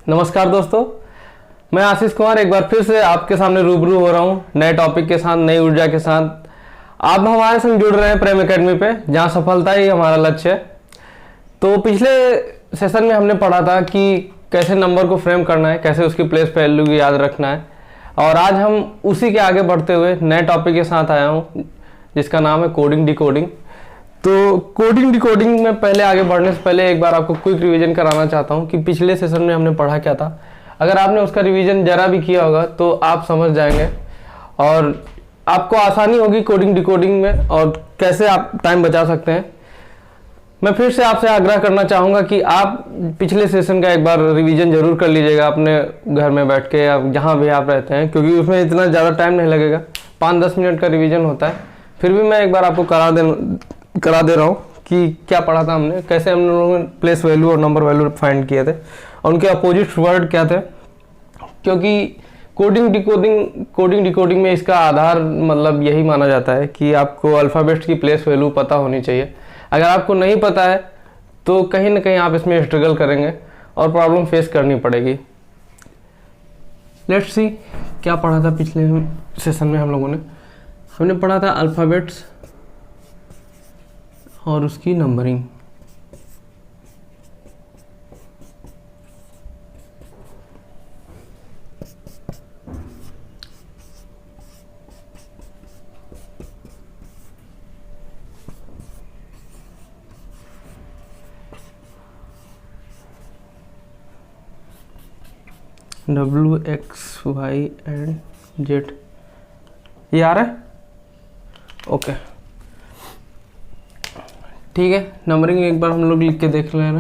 नमस्कार दोस्तों, मैं आशीष कुमार एक बार फिर से आपके सामने रूबरू हो रहा हूँ नए टॉपिक के साथ, नई ऊर्जा के साथ। आप हमारे संग जुड़ रहे हैं प्रेम एकेडमी पे, जहाँ सफलता ही हमारा लक्ष्य है। तो पिछले सेशन में हमने पढ़ा था कि कैसे नंबर को फ्रेम करना है, कैसे उसकी प्लेस वैल्यू की याद रखना है, और आज हम उसी के आगे बढ़ते हुए नए टॉपिक के साथ आया हूँ जिसका नाम है कोडिंग डिकोडिंग। तो कोडिंग डिकोडिंग में पहले आगे बढ़ने से पहले एक बार आपको क्विक रिवीजन कराना चाहता हूँ कि पिछले सेशन में हमने पढ़ा क्या था। अगर आपने उसका रिवीजन जरा भी किया होगा तो आप समझ जाएंगे और आपको आसानी होगी कोडिंग डिकोडिंग में और कैसे आप टाइम बचा सकते हैं। मैं फिर से आपसे आग्रह करना चाहूँगा कि आप पिछले सेशन का एक बार रिवीजन जरूर कर लीजिएगा अपने घर में बैठ के या जहाँ भी आप रहते हैं, क्योंकि उसमें इतना ज़्यादा टाइम नहीं लगेगा, 5-10 मिनट का रिवीजन होता है। फिर भी मैं एक बार आपको करा दे रहा हूँ कि क्या पढ़ा था हमने, कैसे हम लोगों ने प्लेस वैल्यू और नंबर वैल्यू फाइंड किए थे और उनके अपोजिट वर्ड क्या थे। क्योंकि कोडिंग डिकोडिंग में इसका आधार मतलब यही माना जाता है कि आपको अल्फ़ाबेट्स की प्लेस वैल्यू पता होनी चाहिए। अगर आपको नहीं पता है तो कहीं ना कहीं आप इसमें स्ट्रगल करेंगे और प्रॉब्लम फेस करनी पड़ेगी। लेट्स सी क्या पढ़ा था पिछले सेशन में। हमने पढ़ा था अल्फ़ाबेट्स और उसकी numbering. W X Y and Z, ये आ रहा है? ओके ठीक है। नंबरिंग एक बार हम लोग लिख के देख लेना,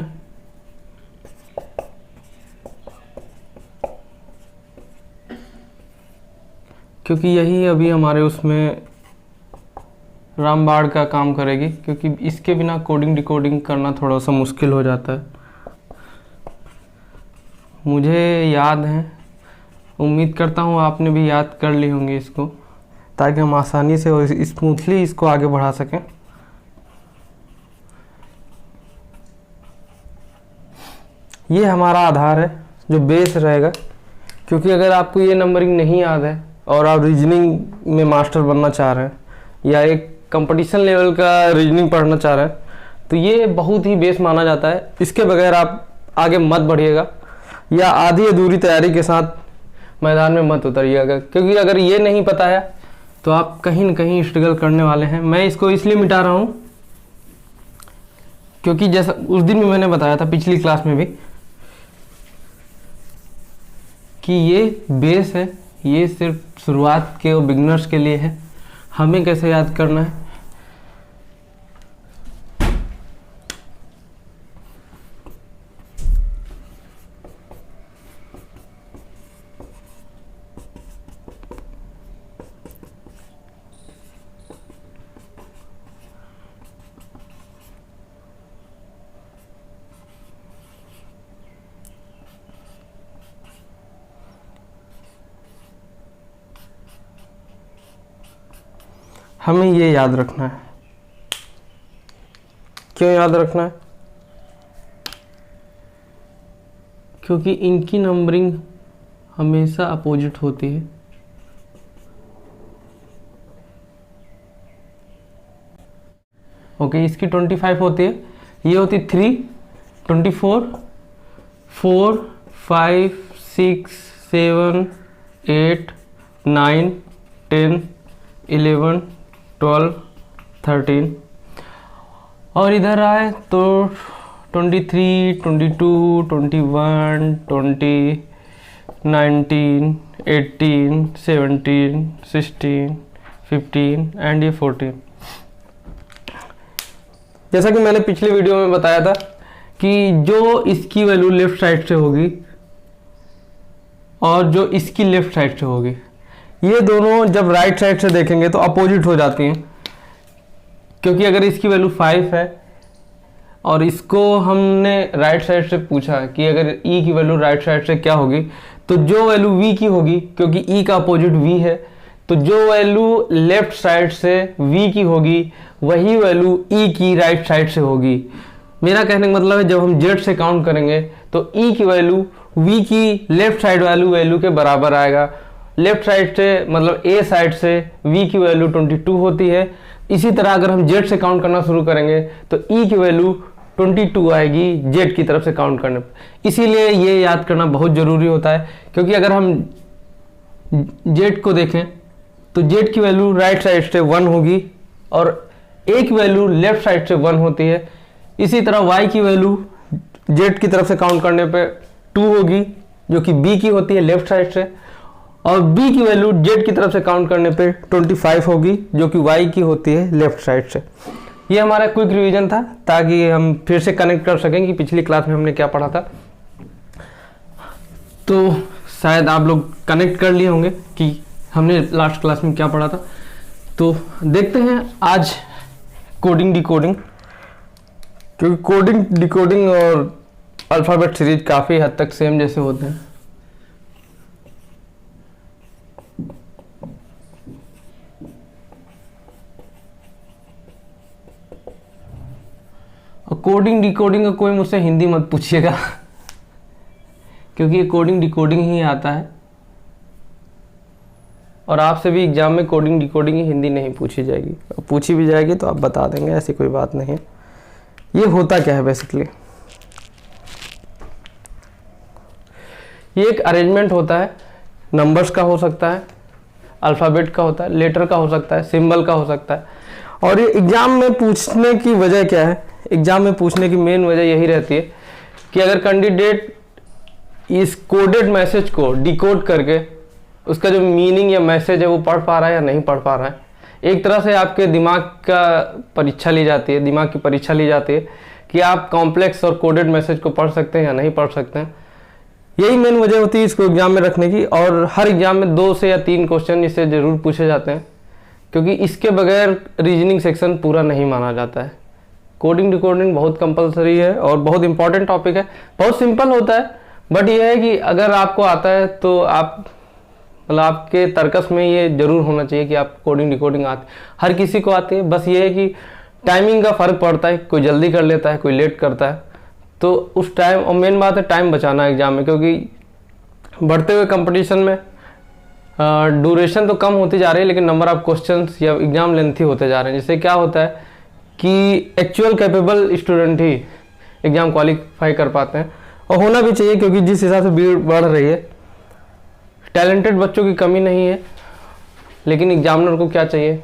क्योंकि यही अभी हमारे उसमें रामबाण का काम करेगी, क्योंकि इसके बिना कोडिंग डिकोडिंग करना थोड़ा सा मुश्किल हो जाता है। मुझे याद है, उम्मीद करता हूँ आपने भी याद कर ली होंगी इसको, ताकि हम आसानी से और स्मूथली इसको आगे बढ़ा सकें। ये हमारा आधार है जो बेस रहेगा, क्योंकि अगर आपको ये नंबरिंग नहीं याद है और आप रीजनिंग में मास्टर बनना चाह रहे हैं या एक कंपटीशन लेवल का रीजनिंग पढ़ना चाह रहे हैं तो ये बहुत ही बेस माना जाता है। इसके बगैर आप आगे मत बढ़िएगा या आधी अधूरी तैयारी के साथ मैदान में मत उतरिएगा, क्योंकि अगर ये नहीं पता है तो आप कहीं न कहीं स्ट्रगल करने वाले हैं। मैं इसको इसलिए मिटा रहा हूँ क्योंकि जैसा उस दिन भी मैंने बताया था पिछली क्लास में भी कि ये बेस है, ये सिर्फ शुरुआत के और बिगनर्स के लिए है। हमें कैसे याद करना है, हमें ये याद रखना है। क्यों याद रखना है? क्योंकि इनकी नंबरिंग हमेशा अपोजिट होती है। ओके, इसकी 25 होती है, ये होती 3, 24, 4, 5, 6, 7, 8, 9, 10, 11, 12, 13 और इधर आए तो 23, 22, 21, 20, 19, 18, 17, 16, 15 एंड ये 14। जैसा कि मैंने पिछले वीडियो में बताया था कि जो इसकी वैल्यू लेफ्ट साइड से होगी और जो इसकी लेफ्ट साइड से होगी, ये दोनों जब राइट साइड से देखेंगे तो अपोजिट हो जाती हैं। क्योंकि अगर इसकी वैल्यू 5 है और इसको हमने राइट साइड से पूछा कि अगर e की वैल्यू राइट साइड से क्या होगी, तो जो वैल्यू v की होगी, क्योंकि e का अपोजिट v है, तो जो वैल्यू लेफ्ट साइड से v की होगी वही वैल्यू e की राइट साइड से होगी। मेरा कहने का मतलब है जब हम z से काउंट करेंगे तो ई की वैल्यू वी की लेफ्ट साइड वैल्यू के बराबर आएगा। लेफ्ट साइड से मतलब ए साइड से वी की वैल्यू 22 होती है। इसी तरह अगर हम जेड से काउंट करना शुरू करेंगे तो ई की वैल्यू 22 आएगी जेड की तरफ से काउंट करने पर। इसीलिए ये याद करना बहुत ज़रूरी होता है, क्योंकि अगर हम जेड को देखें तो जेड की वैल्यू राइट साइड से 1 होगी और ए की वैल्यू लेफ्ट साइड से 1 होती है। इसी तरह वाई की वैल्यू जेड की तरफ से काउंट करने पे 2 होगी, जो कि बी की होती है लेफ्ट साइड से, और बी की वैल्यू जेड की तरफ से काउंट करने पे 25 होगी, जो कि वाई की होती है लेफ्ट साइड से। ये हमारा क्विक रिवीजन था, ताकि हम फिर से कनेक्ट कर सकें कि पिछली क्लास में हमने क्या पढ़ा था। तो शायद आप लोग कनेक्ट कर लिए होंगे कि हमने लास्ट क्लास में क्या पढ़ा था। तो देखते हैं आज कोडिंग डिकोडिंग, क्योंकि कोडिंग डिकोडिंग और अल्फ़ाबेट सीरीज काफ़ी हद तक सेम जैसे होते हैं। और कोडिंग डिकोडिंग का कोई मुझसे हिंदी मत पूछिएगा क्योंकि ये कोडिंग डिकोडिंग ही आता है, और आपसे भी एग्जाम में कोडिंग डिकोडिंग ही हिंदी नहीं पूछी जाएगी। पूछी भी जाएगी तो आप बता देंगे, ऐसी कोई बात नहीं है। ये होता क्या है बेसिकली, ये एक अरेंजमेंट होता है। नंबर्स का हो सकता है, अल्फ़ाबेट का होता है, लेटर का हो सकता है, सिंबल का हो सकता है। और ये एग्ज़ाम में पूछने की वजह क्या है, एग्ज़ाम में पूछने की मेन वजह यही रहती है कि अगर कैंडिडेट इस कोडेड मैसेज को डिकोड करके उसका जो मीनिंग या मैसेज है वो पढ़ पा रहा है या नहीं पढ़ पा रहा है। एक तरह से आपके दिमाग का परीक्षा ली जाती है, दिमाग की परीक्षा ली जाती है कि आप कॉम्प्लेक्स और कोडेड मैसेज को पढ़ सकते हैं या नहीं पढ़ सकते हैं। यही मेन वजह होती है इसको एग्जाम में रखने की। और हर एग्जाम में 2 से या 3 क्वेश्चन इससे ज़रूर पूछे जाते हैं, क्योंकि इसके बगैर रीजनिंग सेक्शन पूरा नहीं माना जाता है। कोडिंग डिकोडिंग बहुत कंपलसरी है और बहुत इंपॉर्टेंट टॉपिक है। बहुत सिंपल होता है, बट यह है कि अगर आपको आता है तो आप मतलब आपके तर्कस में ये जरूर होना चाहिए कि आप कोडिंग डिकोडिंग आती, हर किसी को आती है। बस ये है कि टाइमिंग का फ़र्क पड़ता है, कोई जल्दी कर लेता है, कोई लेट करता है। तो उस टाइम, और मेन बात है टाइम बचाना एग्जाम में, क्योंकि बढ़ते हुए कंपटीशन में ड्यूरेशन तो कम होती जा रही है, लेकिन नंबर ऑफ क्वेश्चंस या एग्जाम लेंथी होते जा रहे हैं। जिससे क्या होता है कि एक्चुअल कैपेबल स्टूडेंट ही एग्ज़ाम क्वालिफाई कर पाते हैं, और होना भी चाहिए, क्योंकि जिस हिसाब से भीड़ बढ़ रही है, टैलेंटेड बच्चों की कमी नहीं है। लेकिन एग्जामिनर को क्या चाहिए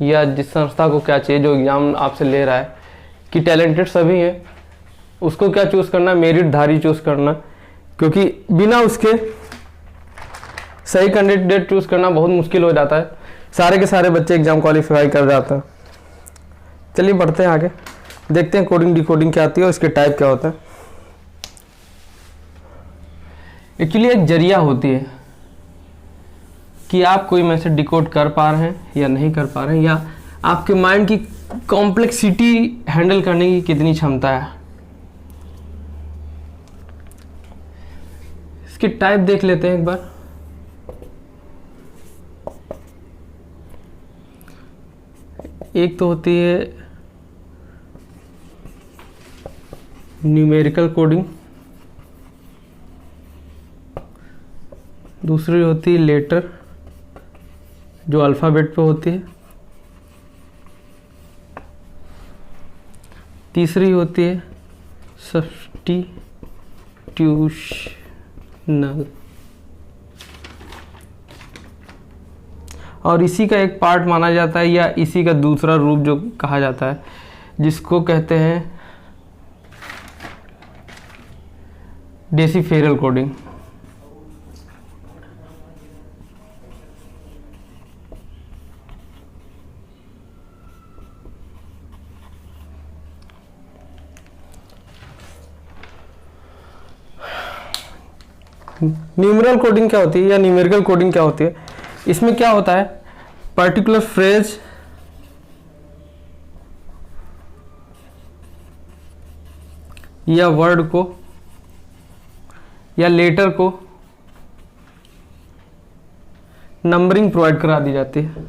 या जिस संस्था को क्या चाहिए जो एग्ज़ाम आपसे ले रहा है कि टैलेंटेड सभी हैं, उसको क्या चूज़ करना, मेरिट धारी चूज़ करना, क्योंकि बिना उसके सही कैंडिडेट चूज़ करना बहुत मुश्किल हो जाता है। सारे के सारे बच्चे एग्ज़ाम क्वालिफाई कर जाते हैं। चलिए बढ़ते हैं आगे, देखते हैं कोडिंग डिकोडिंग क्या आती है और इसके टाइप क्या होता है। एक्चुअली एक जरिया होती है कि आप कोई मैसेज डिकोड कर पा रहे हैं या नहीं कर पा रहे हैं, या आपके माइंड की कॉम्प्लेक्सिटी हैंडल करने की कितनी क्षमता है। इसके टाइप देख लेते हैं एक बार। एक तो होती है न्यूमेरिकल कोडिंग, दूसरी होती है लेटर जो अल्फ़ाबेट पे होती है, तीसरी होती है सब्स्टिट्यूशनल, और इसी का एक पार्ट माना जाता है या इसी का दूसरा रूप जो कहा जाता है, जिसको कहते हैं डेसिफेरल कोडिंग। न्यूमेरल कोडिंग क्या होती है या न्यूमेरिकल कोडिंग क्या होती है, इसमें क्या होता है, पर्टिकुलर फ्रेज या वर्ड को या लेटर को नंबरिंग प्रोवाइड करा दी जाती है।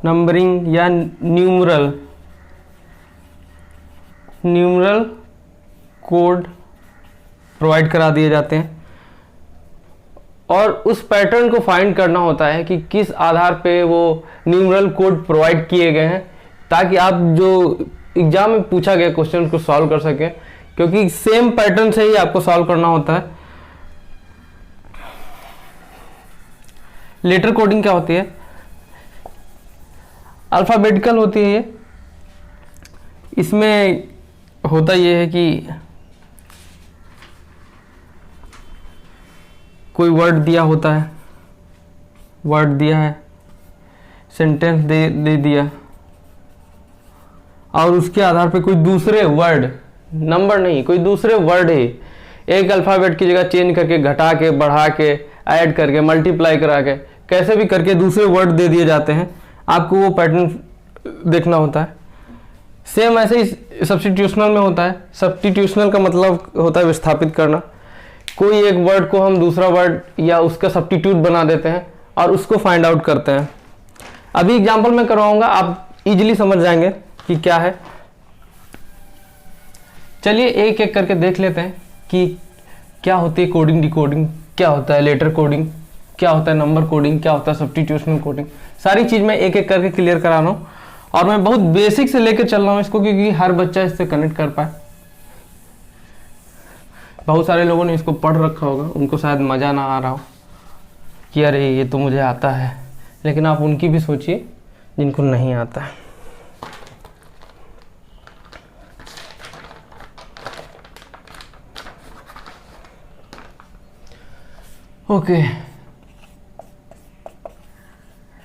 नंबरिंग या न्यूमरल न्यूमरल कोड प्रोवाइड करा दिए जाते हैं और उस पैटर्न को फाइंड करना होता है कि किस आधार पे वो न्यूमरल कोड प्रोवाइड किए गए हैं, ताकि आप जो एग्जाम में पूछा गया क्वेश्चन को सॉल्व कर सकें, क्योंकि सेम पैटर्न से ही आपको सॉल्व करना होता है। लेटर कोडिंग क्या होती है? अल्फाबेटिकल होती है ये। इसमें होता ये है कि कोई वर्ड दिया होता है, वर्ड दिया है, सेंटेंस दे दिया, और उसके आधार पे कोई दूसरे वर्ड, नंबर नहीं, कोई दूसरे वर्ड है, एक अल्फ़ाबेट की जगह चेंज करके, घटा के, बढ़ा के, ऐड करके, मल्टीप्लाई करा के, कैसे भी करके दूसरे वर्ड दे दिए जाते हैं। आपको वो पैटर्न देखना होता है। सेम ऐसे ही सब्स्टिट्यूशनल में होता है। सब्स्टिट्यूशनल का मतलब होता है विस्थापित करना। कोई एक वर्ड को हम दूसरा वर्ड या उसका सब्स्टिट्यूट बना देते हैं और उसको फाइंड आउट करते हैं। अभी एग्जांपल मैं करवाऊंगा, आप इजीली समझ जाएंगे कि क्या है। चलिए एक एक करके देख लेते हैं कि क्या होती है कोडिंग, डिकोडिंग, क्या होता है लेटर कोडिंग, क्या होता है नंबर कोडिंग, क्या होता है सब्स्टिट्यूशनल कोडिंग। सारी चीज़ मैं एक एक करके क्लियर करा रहा हूँ और मैं बहुत बेसिक से लेकर चल रहा हूँ इसको, क्योंकि हर बच्चा इससे कनेक्ट कर पाए। बहुत सारे लोगों ने इसको पढ़ रखा होगा, उनको शायद मज़ा ना आ रहा हो कि अरे ये तो मुझे आता है, लेकिन आप उनकी भी सोचिए जिनको नहीं आता है। ओके,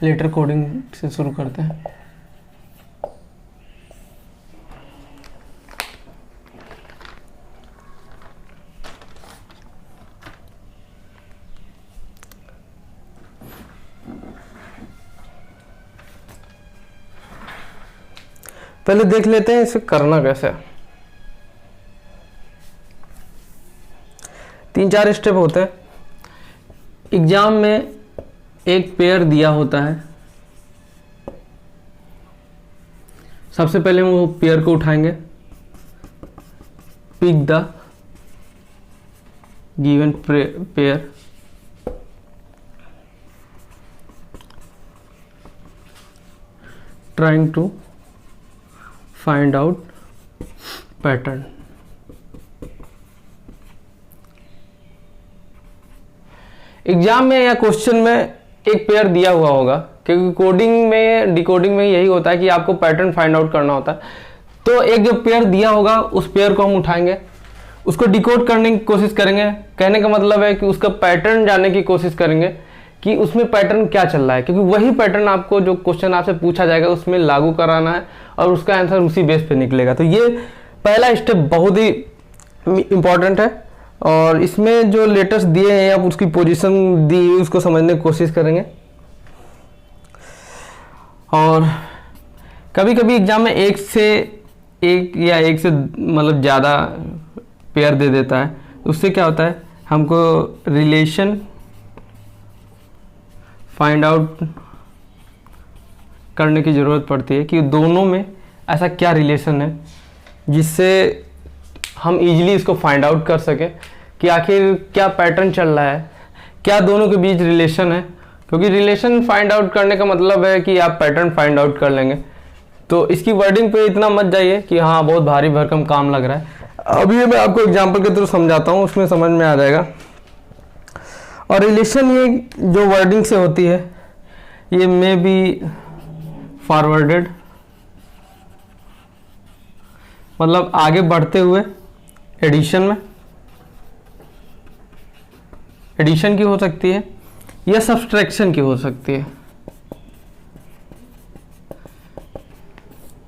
लेटर कोडिंग से शुरू करते हैं। पहले देख लेते हैं इसे करना कैसे है। 3-4 स्टेप होते हैं। एग्जाम में एक पेयर दिया होता है, सबसे पहले हम वो पेयर को उठाएंगे। Pick the given pair, trying to find out pattern. Exam में या क्वेश्चन में एक पेयर दिया हुआ होगा, क्योंकि कोडिंग में, डिकोडिंग में यही होता है कि आपको पैटर्न फाइंड आउट करना होता है। तो एक जो पेयर दिया होगा उस पेयर को हम उठाएंगे, उसको डिकोड करने की कोशिश करेंगे। कहने का मतलब है कि उसका पैटर्न जानने की कोशिश करेंगे कि उसमें पैटर्न क्या चल रहा है, क्योंकि वही पैटर्न आपको जो क्वेश्चन आपसे पूछा जाएगा उसमें लागू कराना है और उसका आंसर उसी बेस पे निकलेगा। तो ये पहला स्टेप बहुत ही इम्पॉर्टेंट है और इसमें जो लेटर्स दिए हैं आप उसकी पोजीशन दी हुई उसको समझने की कोशिश करेंगे। और कभी कभी एग्जाम में एक से मतलब ज़्यादा पेयर दे देता है। उससे क्या होता है, हमको रिलेशन फाइंड आउट करने की ज़रूरत पड़ती है कि दोनों में ऐसा क्या रिलेशन है जिससे हम इजीली इसको फाइंड आउट कर सकें कि आखिर क्या पैटर्न चल रहा है, क्या दोनों के बीच रिलेशन है। क्योंकि रिलेशन फाइंड आउट करने का मतलब है कि आप पैटर्न फाइंड आउट कर लेंगे। तो इसकी वर्डिंग पे इतना मत जाइए कि हाँ बहुत भारी भरकम काम लग रहा है। अभी मैं आपको एग्जाम्पल के थ्रू समझाता हूँ, उसमें समझ में आ जाएगा। और रिलेशन ये जो वर्डिंग से होती है ये मे बी फॉरवर्डेड, मतलब आगे बढ़ते हुए एडिशन में, एडिशन की हो सकती है या सब्सट्रैक्शन की हो सकती है।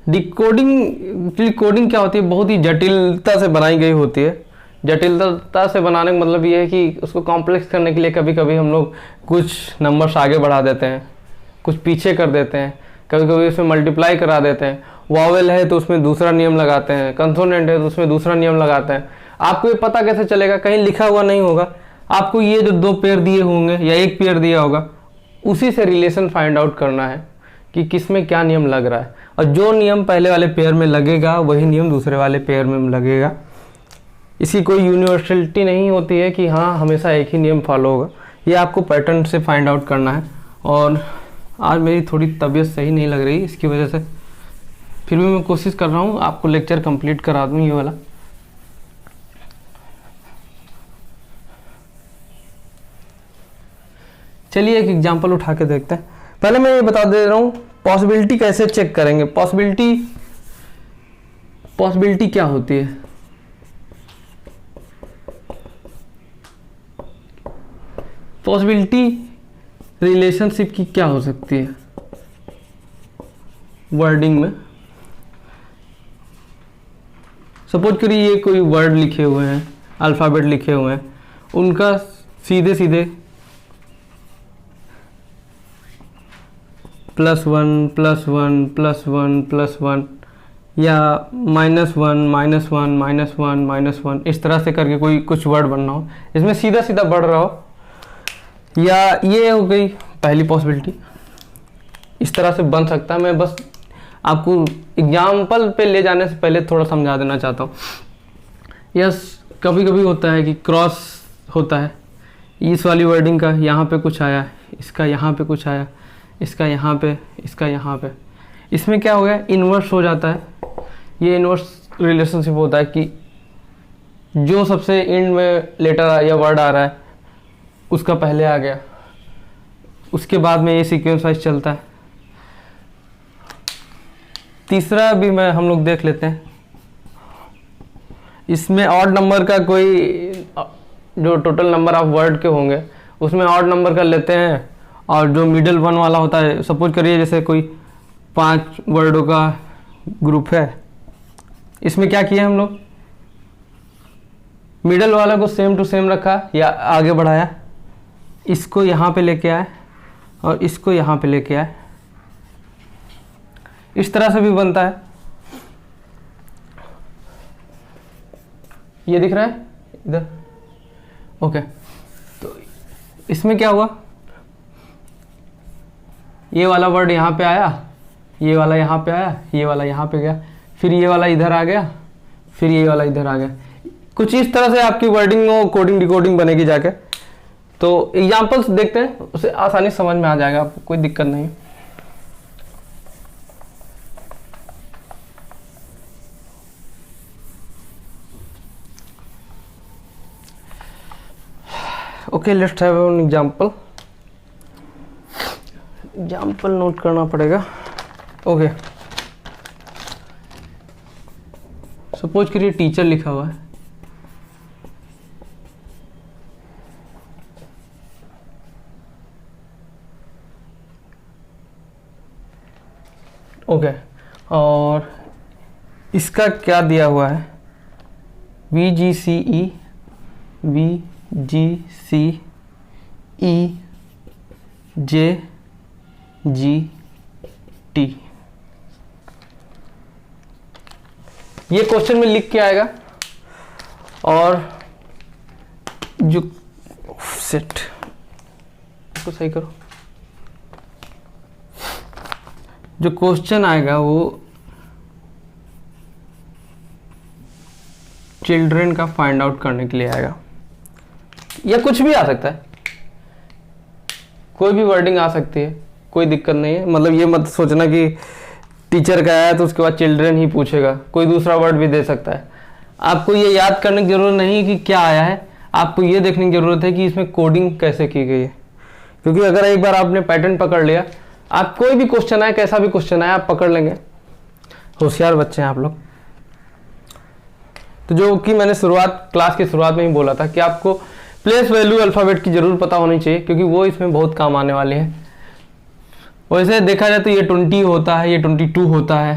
डिकोडिंग क्या होती है, बहुत ही जटिलता से बनाई गई होती है। जटिलता से बनाने का मतलब ये है कि उसको कॉम्प्लेक्स करने के लिए कभी कभी हम लोग कुछ नंबर्स आगे बढ़ा देते हैं, कुछ पीछे कर देते हैं, कभी कभी उसमें मल्टीप्लाई करा देते हैं। वॉवेल है तो उसमें दूसरा नियम लगाते हैं, कंसोनेंट है तो उसमें दूसरा नियम लगाते हैं। आपको ये पता कैसे चलेगा, कहीं लिखा हुआ नहीं होगा। आपको ये जो 2 पेयर दिए होंगे या एक पेयर दिया होगा उसी से रिलेशन फाइंड आउट करना है कि किस में क्या नियम लग रहा है, और जो नियम पहले वाले पेयर में लगेगा वही नियम दूसरे वाले पेयर में लगेगा। इसकी कोई यूनिवर्सलिटी नहीं होती है कि हाँ हमेशा एक ही नियम फॉलो होगा, ये आपको पैटर्न से फाइंड आउट करना है। और आज मेरी थोड़ी तबीयत सही नहीं लग रही, इसकी वजह से फिर भी मैं कोशिश कर रहा हूँ आपको लेक्चर कंप्लीट करा दूँ ये वाला। चलिए एक एग्जांपल उठा के देखते हैं। पहले मैं ये बता दे रहा हूँ पॉसिबिलिटी कैसे चेक करेंगे। पॉसिबिलिटी क्या होती है? पॉसिबिलिटी रिलेशनशिप की क्या हो सकती है वर्डिंग में। सपोज करिए ये कोई वर्ड लिखे हुए हैं, अल्फ़ाबेट लिखे हुए हैं, उनका सीधे सीधे +1 +1 +1 +1 या -1 -1 -1 -1 इस तरह से करके कोई कुछ वर्ड बनना हो, इसमें सीधा सीधा बढ़ रहा हो, या ये हो गई पहली पॉसिबिलिटी। इस तरह से बन सकता है। मैं बस आपको एग्जाम्पल पे ले जाने से पहले थोड़ा समझा देना चाहता हूँ। यस, कभी कभी होता है कि क्रॉस होता है, इस वाली वर्डिंग का यहाँ पे कुछ आया, इसका यहाँ पे कुछ आया, इसका यहाँ पे, इसका यहाँ पे, इसमें क्या हो गया, इन्वर्स हो जाता है। ये इन्वर्स रिलेशनशिप होता है कि जो सबसे एंड में लेटर या वर्ड आ रहा है उसका पहले आ गया, उसके बाद में ये सीक्वेंस वाइज चलता है। तीसरा भी हम लोग देख लेते हैं। इसमें ऑड नंबर का कोई, जो टोटल नंबर ऑफ वर्ड के होंगे उसमें ऑड नंबर का लेते हैं, और जो मिडिल वन वाला होता है, सपोज करिए जैसे कोई 5 वर्डों का ग्रुप है, इसमें क्या किया हम लोग, मिडल वाला को सेम टू सेम रखा या आगे बढ़ाया, इसको यहाँ पे लेके आए और इसको यहाँ पे लेके आए। इस तरह से भी बनता है। ये दिख रहा है इधर, ओके। तो इसमें क्या हुआ, ये वाला वर्ड यहाँ पे आया, ये वाला यहाँ पे आया, ये वाला यहाँ पे गया, फिर ये वाला इधर आ गया, फिर ये वाला इधर आ गया। कुछ इस तरह से आपकी वर्डिंग और कोडिंग डिकोडिंग बनेगी जाके। तो एग्जांपल्स देखते हैं, उसे आसानी समझ में आ जाएगा, आपको कोई दिक्कत नहीं। Okay, let's have an example. Example note करना पड़ेगा। ओके, सपोज करिए टीचर लिखा हुआ है, ओके, और इसका क्या दिया हुआ है, VGCE GT। ये क्वेश्चन में लिख के आएगा, और जो सेट इसको सही करो, जो क्वेश्चन आएगा वो चिल्ड्रन का फाइंड आउट करने के लिए आएगा, या कुछ भी आ सकता है, कोई भी वर्डिंग आ सकती है, कोई दिक्कत नहीं है। मतलब ये मत सोचना कि टीचर का आया तो उसके बाद चिल्ड्रन ही पूछेगा, कोई दूसरा वर्ड भी दे सकता है। आपको ये याद करने की जरूरत नहीं कि क्या आया है, आपको ये देखने की जरूरत है कि इसमें कोडिंग कैसे की गई है। क्योंकि अगर एक बार आपने पैटर्न पकड़ लिया, आप कोई भी क्वेश्चन आए, कैसा भी क्वेश्चन आए, आप पकड़ लेंगे। होशियार बच्चे हैं आप लोग। तो जो कि मैंने क्लास की शुरुआत में ही बोला था कि आपको प्लेस वैल्यू अल्फ़ाबेट की जरूर पता होनी चाहिए, क्योंकि वो इसमें बहुत काम आने वाले हैं। वैसे देखा जाए तो ये 20 होता है, ये 22 होता है,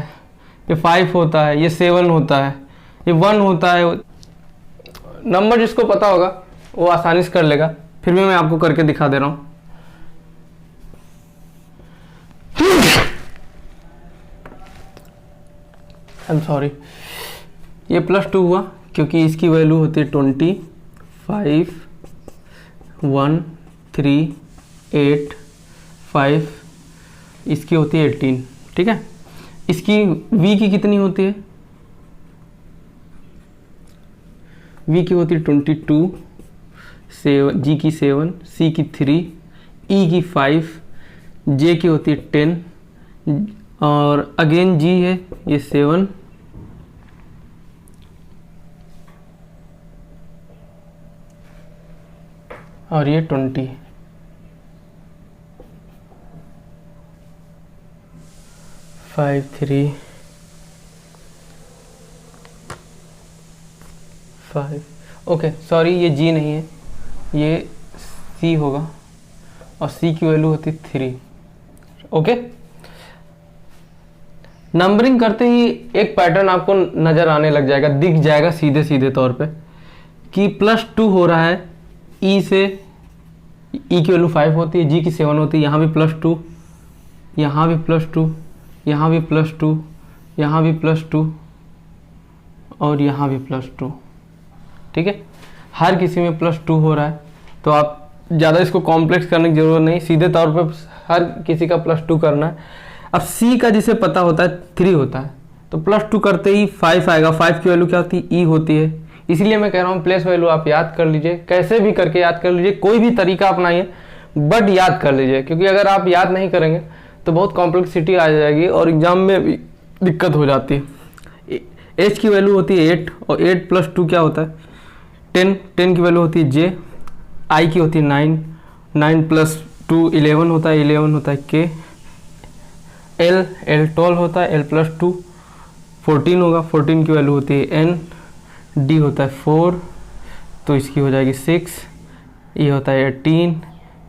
ये 5 होता है, ये 7 होता है, ये 1 होता है। नंबर जिसको पता होगा वो आसानी से कर लेगा। फिर भी मैं आपको करके दिखा दे रहा हूँ। आई एम सॉरी, ये +2 हुआ क्योंकि इसकी वैल्यू होती है 20, 5, 1, 3, 8, 5, इसकी होती है 18, ठीक है। इसकी v की कितनी होती है, v की होती है 22, g की 7, c की 3, e की 5, j की होती है 10 और अगेन g है ये 7 और ये 20। 5 3 5 ओके सॉरी ये जी नहीं है, ये सी होगा और सी की वैल्यू होती 3। ओके, नंबरिंग करते ही एक पैटर्न आपको नज़र आने लग जाएगा, दिख जाएगा सीधे सीधे तौर पे कि +2 हो रहा है ई से। ई की वैल्यू 5 होती है, जी की 7 होती है, यहाँ भी +2, यहाँ भी +2, यहाँ भी +2, यहाँ भी +2 और यहाँ भी +2, ठीक है। हर किसी में +2 हो रहा है, तो आप ज़्यादा इसको कॉम्प्लेक्स करने की ज़रूरत नहीं, सीधे तौर पे हर किसी का +2 करना है। अब C का जिसे पता होता है 3 होता है, तो +2 करते ही 5 आएगा। 5 की वैल्यू क्या होती है, E होती है। इसलिए मैं कह रहा हूँ प्लेस वैल्यू आप याद कर लीजिए, कैसे भी करके याद कर लीजिए, कोई भी तरीका अपनाइए बट याद कर लीजिए, क्योंकि अगर आप याद नहीं करेंगे तो बहुत कॉम्प्लेक्सिटी आ जाएगी और एग्जाम में भी दिक्कत हो जाती है। H की वैल्यू होती है 8 और 8 + 2 क्या होता है 10। 10 की वैल्यू होती है J। I की होती है 9। 9 + 2 11 होता है, 11 होता है K। L 12 होता है, L + 2 14 होगा, 14 की वैल्यू होती है N। D होता है 4 तो इसकी हो जाएगी 6। ये होता है 18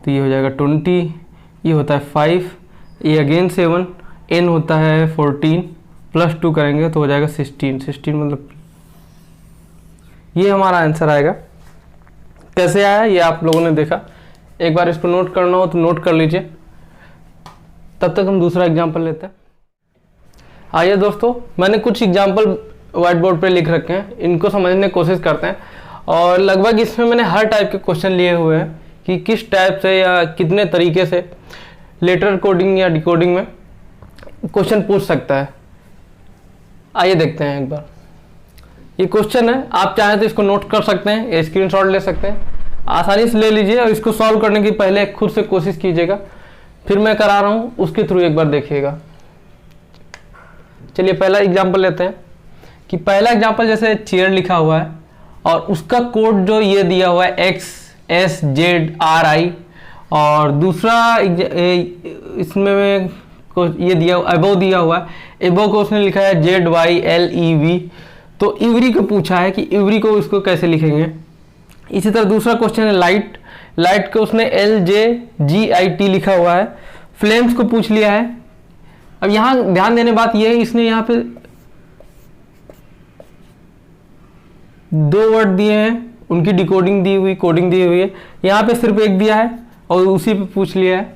तो ये हो जाएगा 20। ये होता है 5, ये अगेन 7। N होता है 14 + 2 करेंगे तो हो जाएगा 16। 16 मतलब ये हमारा आंसर आएगा। कैसे आया ये आप लोगों ने देखा, एक बार इसको नोट करना हो तो नोट कर लीजिए। तब तक हम दूसरा एग्जाम्पल लेते हैं। आइए दोस्तों, मैंने कुछ एग्जाम्पल व्हाइट बोर्ड पे लिख रखे हैं, इनको समझने की कोशिश करते हैं। और लगभग इसमें मैंने हर टाइप के क्वेश्चन लिए हुए हैं कि किस टाइप से या कितने तरीके से लेटर कोडिंग या डिकोडिंग में क्वेश्चन पूछ सकता है। आइए देखते हैं एक बार। ये क्वेश्चन है, आप चाहें तो इसको नोट कर सकते हैं या स्क्रीनशॉट ले सकते हैं, आसानी से ले लीजिए और इसको सॉल्व करने की पहले खुद से कोशिश कीजिएगा, फिर मैं करा रहा हूँ उसके थ्रू एक बार देखिएगा। चलिए पहला एग्जाम्पल लेते हैं कि पहला एग्जाम्पल जैसे चेयर लिखा हुआ है और उसका कोड जो ये दिया हुआ है XSZRI, और दूसरा इसमें ये दिया अबो दिया हुआ है, एबो को उसने लिखा है ZYLEV। तो इवरी को पूछा है कि इवरी को इसको कैसे लिखेंगे। इसी तरह दूसरा क्वेश्चन है लाइट, लाइट को उसने LJGIT लिखा हुआ है। फ्लेम्स को पूछ लिया है। अब यहाँ ध्यान देने बात यह है, इसने यहाँ पे 2 वर्ड दिए हैं, उनकी डिकोडिंग दी हुई, कोडिंग दी हुई है। यहाँ पे सिर्फ एक दिया है और उसी पे पूछ लिया है।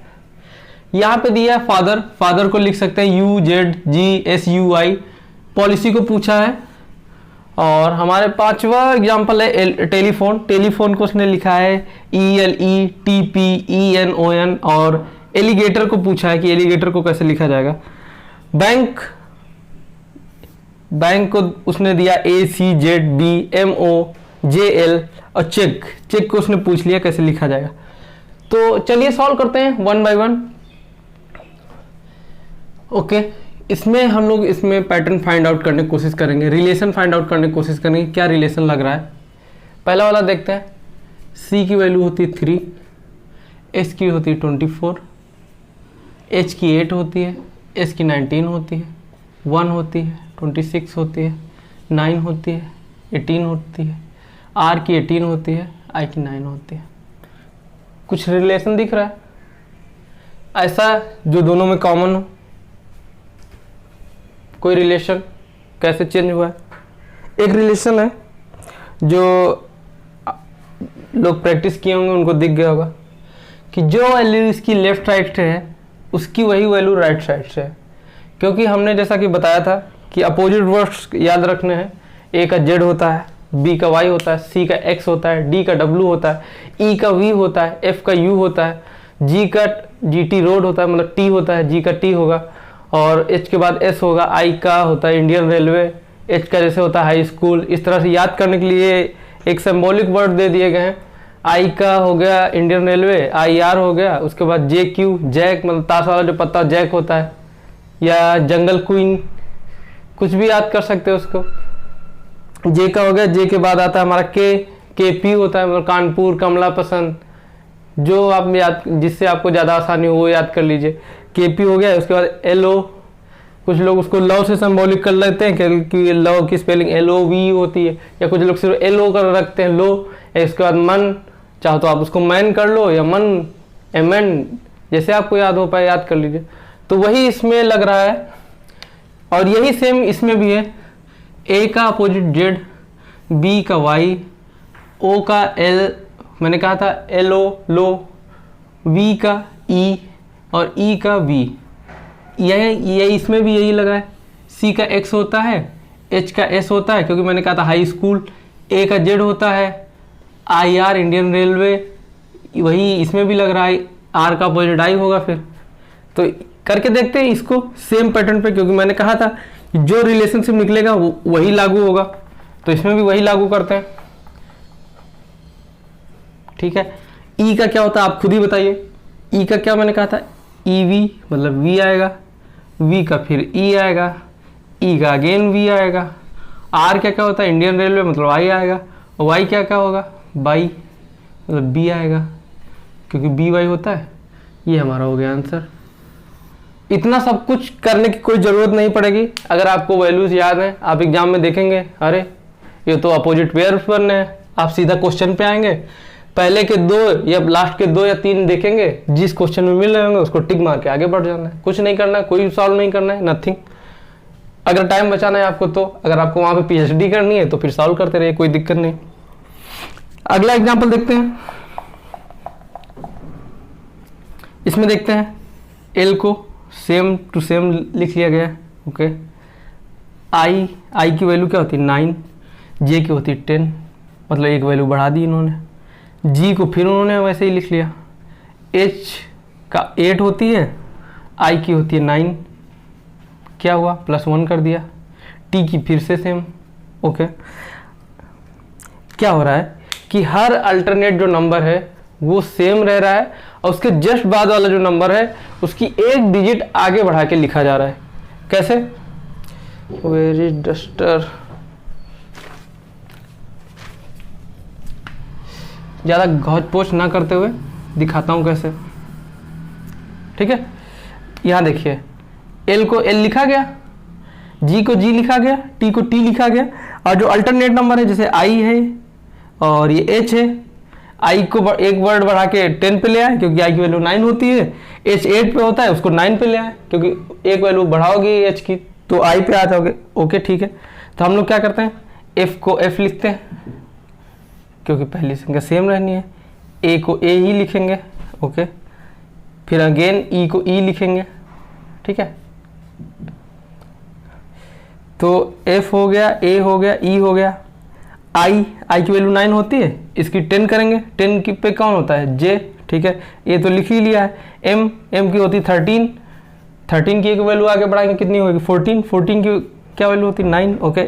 यहाँ पे दिया है फादर, फादर को लिख सकते हैं UZGSUI। पॉलिसी को पूछा है। और हमारे पांचवा एग्जाम्पल है टेलीफोन, टेलीफोन को उसने लिखा है ELETPENON। और एलिगेटर को पूछा है कि एलिगेटर को कैसे लिखा जाएगा। बैंक, बैंक को उसने दिया ACZBMOJL। और चेक, चेक को उसने पूछ लिया कैसे लिखा जाएगा। तो चलिए सॉल्व करते हैं 1 बाय 1। ओके, इसमें हम लोग इसमें पैटर्न फाइंड आउट करने की कोशिश करेंगे, रिलेशन फाइंड आउट करने की कोशिश करेंगे, क्या रिलेशन लग रहा है। पहला वाला देखते हैं। C की वैल्यू होती है 3, S की होती है 24, H की 8 होती है, S की 19 होती है, 1 होती है, 26 होती है, 9 होती है, 18 होती है, R की 18 होती है, I की 9 होती है। कुछ रिलेशन दिख रहा है ऐसा जो दोनों में कॉमन हो। कोई रिलेशन कैसे चेंज हुआ है। एक रिलेशन है जो लोग प्रैक्टिस किए होंगे उनको दिख गया होगा कि जो वैल्यू इसकी लेफ्ट साइड से है उसकी वही वैल्यू राइट साइड से है। क्योंकि हमने जैसा कि बताया था कि अपोजिट वर्ड्स याद रखने हैं। ए का जेड होता है, बी का वाई होता है, सी का एक्स होता है, डी का डब्ल्यू होता है, ई का वी होता है, एफ का यू होता है, जी का GT रोड होता है, मतलब T होता है, G का T होगा, और H के बाद S होगा, I का होता है इंडियन रेलवे, H का जैसे होता है हाई स्कूल। इस तरह से याद करने के लिए एक सिंबॉलिक वर्ड दे दिए गए हैं। I का हो गया इंडियन रेलवे, IR हो गया, उसके बाद JQ जैक, मतलब ताश वाला जो पत्ता जैक होता है, या जंगल क्वीन, कुछ भी याद कर सकते हो उसको। J का हो गया, J के बाद आता है हमारा KP होता है, मतलब कानपुर, कमला पसंद, जो आप याद, जिससे आपको ज़्यादा आसानी हो वो याद कर लीजिए। KP हो गया। उसके बाद LO, कुछ लोग उसको लव से सिंबॉलिक कर लेते हैं कि लव की स्पेलिंग LOV होती है, या कुछ लोग सिर्फ LO कर रखते हैं, लो। इसके बाद मन, चाहो तो आप उसको मैन कर लो, या मन MN, जैसे आपको याद हो पाए याद कर लीजिए। तो वही इसमें लग रहा है, और यही सेम इसमें भी है। A का अपोजिट Z, B का Y, O का L, मैंने कहा था LO लो, V का E, और E का V। यही इसमें भी यही लगा है। C का X होता है, H का S होता है, क्योंकि मैंने कहा था हाई स्कूल। A का Z होता है, IR इंडियन रेलवे, वही इसमें भी लग रहा है। R का अपोजिट I होगा फिर। तो करके देखते हैं इसको सेम पैटर्न पे, क्योंकि मैंने कहा था कि जो रिलेशनशिप निकलेगा वही लागू होगा, तो इसमें भी वही लागू करते हैं। ठीक है। E का क्या होता है आप खुद ही बताइए। E का क्या मैंने कहा था, EV, मतलब V आएगा, V का फिर E आएगा, E का अगेन V आएगा। R क्या क्या होता है, इंडियन रेलवे, मतलब I आएगा। और Y क्या क्या होगा, बाई, मतलब B आएगा, क्योंकि BY होता है। ये हमारा हो गया आंसर। इतना सब कुछ करने की कोई ज़रूरत नहीं पड़ेगी। अगर आपको वैल्यूज़ याद हैं, आप एग्जाम में देखेंगे अरे ये तो अपोजिट पेयर्स बनने हैं, आप सीधा क्वेश्चन पे आएंगे, पहले के 2 या लास्ट के 2 या 3 देखेंगे, जिस क्वेश्चन में मिल रहे होंगे उसको टिक मार के आगे बढ़ जाना है। कुछ नहीं करना है, कोई सॉल्व नहीं करना है, नथिंग। अगर टाइम बचाना है आपको, तो अगर आपको वहाँ पे PhD करनी है तो फिर सॉल्व करते रहिए, कोई दिक्कत नहीं। अगला एग्जाम्पल देखते हैं। इसमें देखते हैं L को सेम टू सेम लिख लिया गया है। ओके। I की वैल्यू क्या होती है 9, J की होती है 10, मतलब एक वैल्यू बढ़ा दी इन्होंने। G को फिर उन्होंने वैसे ही लिख लिया। H का 8 होती है, I की होती है 9, क्या हुआ +1 कर दिया। T की फिर से सेम। ओके। क्या हो रहा है कि हर अल्टरनेट जो नंबर है वो सेम रह रहा है, और उसके जस्ट बाद वाला जो नंबर है उसकी एक डिजिट आगे बढ़ा के लिखा जा रहा है। कैसे, वेयर इज डस्टर, ज़्यादा घोच पोच ना करते हुए दिखाता हूँ कैसे। ठीक है। यहाँ देखिए, L को L लिखा गया, G को G लिखा गया, T को T लिखा गया, और जो अल्टरनेट नंबर है जैसे I है और ये H है, I को एक वर्ड बढ़ा के 10 पे ले आए, क्योंकि I की वैल्यू 9 होती है। H 8 पे होता है, उसको 9 पे ले आए, क्योंकि एक वैल्यू बढ़ाओगे H की तो I पे आ जाओगे। ओके ठीक है। तो हम लोग क्या करते हैं, F को F लिखते हैं, क्योंकि पहली संख्या सेम रहनी है। A को A ही लिखेंगे। ओके। फिर अगेन E को E लिखेंगे। ठीक है। तो F हो गया, A हो गया, E हो गया। I की वैल्यू 9 होती है, इसकी 10 करेंगे, 10 की पे कौन होता है J। ठीक है, ये तो लिख ही लिया है। M की होती है 13, 13 की एक वैल्यू आगे बढ़ाएंगे, कितनी होगी 14, 14 की क्या वैल्यू होती है 9। ओके।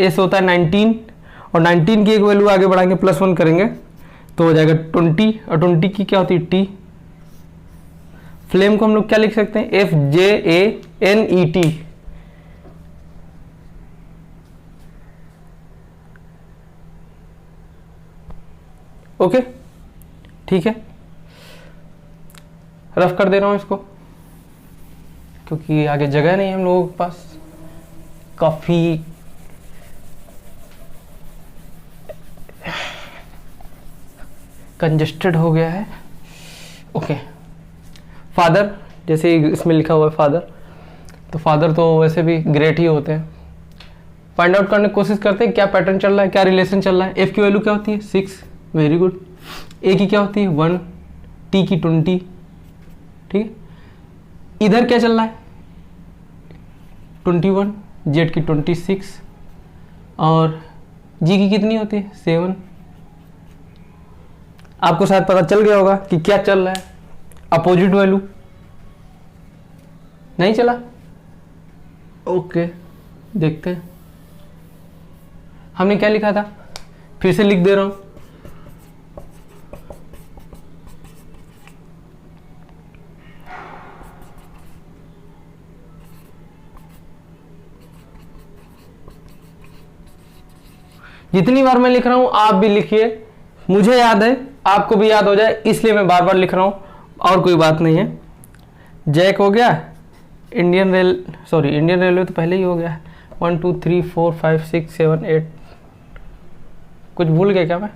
S होता है 19, और 19 की एक वैल्यू आगे बढ़ाएंगे, +1 करेंगे तो हो जाएगा 20, और 20 की क्या होती है T। फ्लेम को हम लोग क्या लिख सकते हैं, FJANET। ओके ठीक है। रफ कर दे रहा हूं इसको, क्योंकि आगे जगह नहीं है हम लोगों के पास, काफी कंजेस्टेड हो गया है। ओके। फादर, जैसे इसमें लिखा हुआ है फादर, तो फादर तो वैसे भी ग्रेट ही होते हैं। फाइंड आउट करने की कोशिश करते हैं क्या पैटर्न चल रहा है, क्या रिलेशन चल रहा है। F की वैल्यू क्या होती है 6, वेरी गुड। A की क्या होती है 1, T की 20। ठीक है। इधर क्या चल रहा है 21, Z की 26, और G की कितनी होती है 7। आपको शायद पता चल गया होगा कि क्या चल रहा है। अपोजिट वैल्यू नहीं चला। ओके देखते हैं हमने क्या लिखा था, फिर से लिख दे रहा हूं। जितनी बार मैं लिख रहा हूं आप भी लिखिए, मुझे याद है आपको भी याद हो जाए इसलिए मैं बार बार लिख रहा हूं, और कोई बात नहीं है। जैक हो गया, इंडियन रेलवे तो पहले ही हो गया। 1 2 3 4 5 6 7 8, कुछ भूल गया क्या मैं?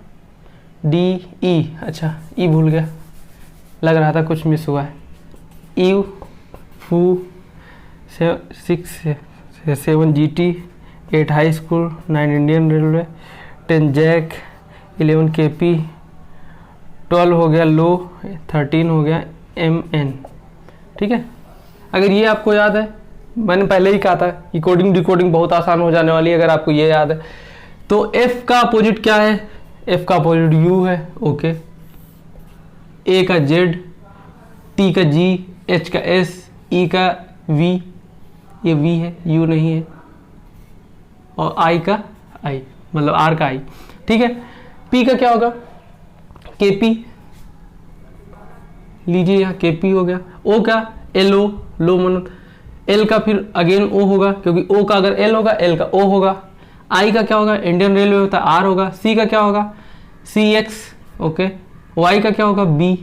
डी ई, अच्छा ई भूल गया, लग रहा था कुछ मिस हुआ है। यू फू 6 7 GT, 8 high school, 9 Indian railway, 10 JAC, 11 KP, 12 हो गया लो, 13 हो गया MN। ठीक है, अगर ये आपको याद है, मैंने पहले ही कहा था कि कोडिंग डिकोडिंग बहुत आसान हो जाने वाली है अगर आपको ये याद है। तो F का अपोजिट क्या है? F का अपोजिट U है। ओके, A का Z, T का G, H का S, E का V, ये V है, U नहीं है, और I का I, मतलब R का I। ठीक है, P का क्या होगा? KP लीजिए, यहाँ KP हो गया। O का LO, लो मन, L का फिर अगेन O होगा, क्योंकि O का अगर L होगा L का O होगा। I का क्या होगा? इंडियन रेलवे होता है R होगा। C का क्या होगा? CX। ओके, Y का क्या होगा? B।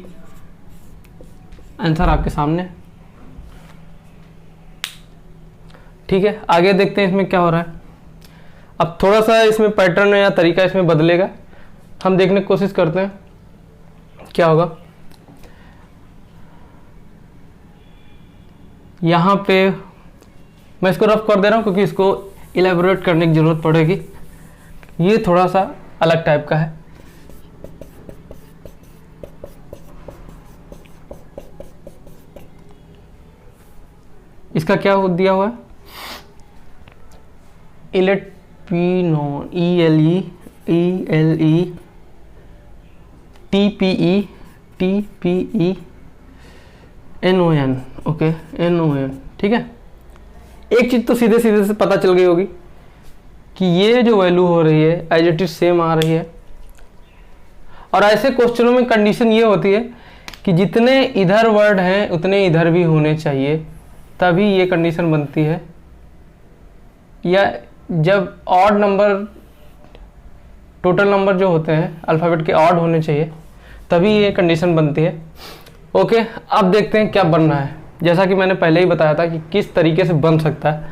आंसर आपके सामने। ठीक है, आगे देखते हैं इसमें क्या हो रहा है। अब थोड़ा सा इसमें पैटर्न या तरीका इसमें बदलेगा, हम देखने की कोशिश करते हैं क्या होगा। यहाँ पे मैं इसको रफ कर दे रहा हूँ क्योंकि इसको इलेबोरेट करने की ज़रूरत पड़ेगी। ये थोड़ा सा अलग टाइप का है। इसका क्या दिया हुआ है? इलेक्ट्रिनोन, ELE TPE NON। Okay, NON। ठीक है, एक चीज तो सीधे सीधे से पता चल गई होगी कि ये जो वैल्यू हो रही है एज इट इज सेम आ रही है। और ऐसे क्वेश्चनों में कंडीशन ये होती है कि जितने इधर वर्ड हैं उतने इधर भी होने चाहिए, तभी ये कंडीशन बनती है। या जब ऑड नंबर, टोटल नंबर जो होते हैं अल्फ़ाबेट के ऑड होने चाहिए, तभी ये कंडीशन बनती है। ओके, अब देखते हैं क्या बनना है। जैसा कि मैंने पहले ही बताया था कि किस तरीके से बन सकता है।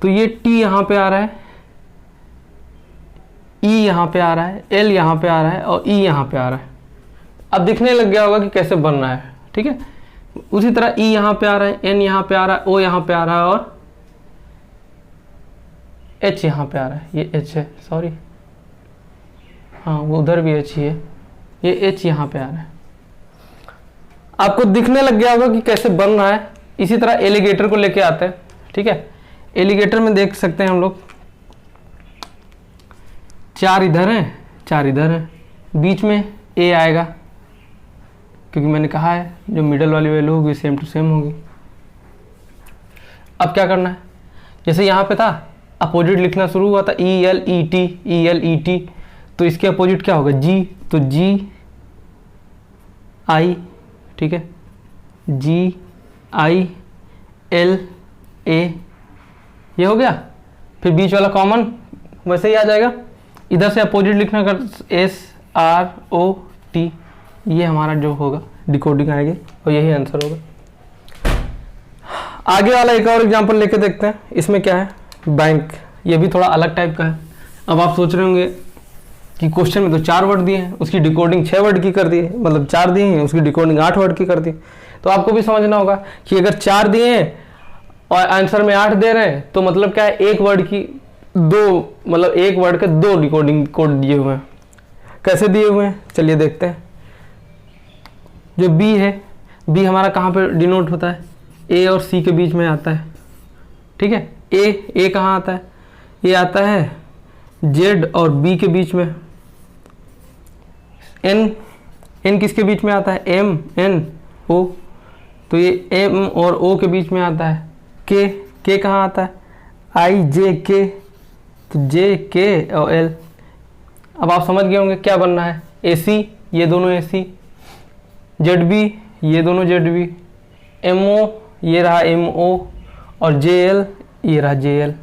तो ये T यहाँ पे आ रहा है, E यहाँ पे आ रहा है, L यहाँ पे आ रहा है और E यहाँ पे आ रहा है। अब दिखने लग गया होगा कि कैसे बनना है। ठीक है, उसी तरह E यहाँ पे आ रहा है, N यहाँ पे आ रहा है, O यहाँ पे आ रहा है और H यहाँ पे आ रहा है। ये H है, सॉरी, हाँ वो उधर भी H ही है, ये H यहाँ पे आ रहा है। आपको दिखने लग गया होगा कि कैसे बन रहा है। इसी तरह एलिगेटर को लेके आते हैं। ठीक है, एलिगेटर में देख सकते हैं हम लोग, 4 इधर हैं, 4 इधर हैं, बीच में A आएगा क्योंकि मैंने कहा है जो मिडल वाली वैल्यू होगी सेम टू सेम होगी। अब क्या करना है, जैसे यहाँ पे था अपोजिट लिखना शुरू हुआ था ELET, तो इसके अपोजिट क्या होगा? G, तो GI। ठीक है, GILA, ये हो गया। फिर बीच वाला कॉमन वैसे ही आ जाएगा। इधर से अपोजिट लिखना कर SROT, ये हमारा जो होगा डिकोडिंग आएगी और यही आंसर होगा। आगे वाला एक और एग्जांपल लेके देखते हैं। इसमें क्या है? बैंक। ये भी थोड़ा अलग टाइप का है। अब आप सोच रहे होंगे कि क्वेश्चन में तो 4 वर्ड दिए हैं, उसकी डिकोडिंग 6 वर्ड की कर दी है, मतलब 4 दिए हैं उसकी डिकोडिंग 8 वर्ड की कर दी। तो आपको भी समझना होगा कि अगर 4 दिए हैं और आंसर में 8 दे रहे हैं तो मतलब क्या है, एक वर्ड की 2, मतलब एक वर्ड के 2 डिकोडिंग कोड दिए हुए हैं। कैसे दिए हुए हैं चलिए देखते हैं। जो B है, B हमारा कहाँ पे डिनोट होता है? A और C के बीच में आता है। ठीक है, A कहाँ आता है? ये आता है Z और B के बीच में। N किसके बीच में आता है? M N O तो ये एम और ओ के बीच में आता है। के कहाँ आता है, आई जे के, तो जे के और एल। अब आप समझ गए होंगे क्या बनना है, ए सी, ये दोनों ए सी, जेड बी, ये दोनों जेड बी, एम ओ, ये रहा एम ओ, और जे एल, ये रहा जे एल।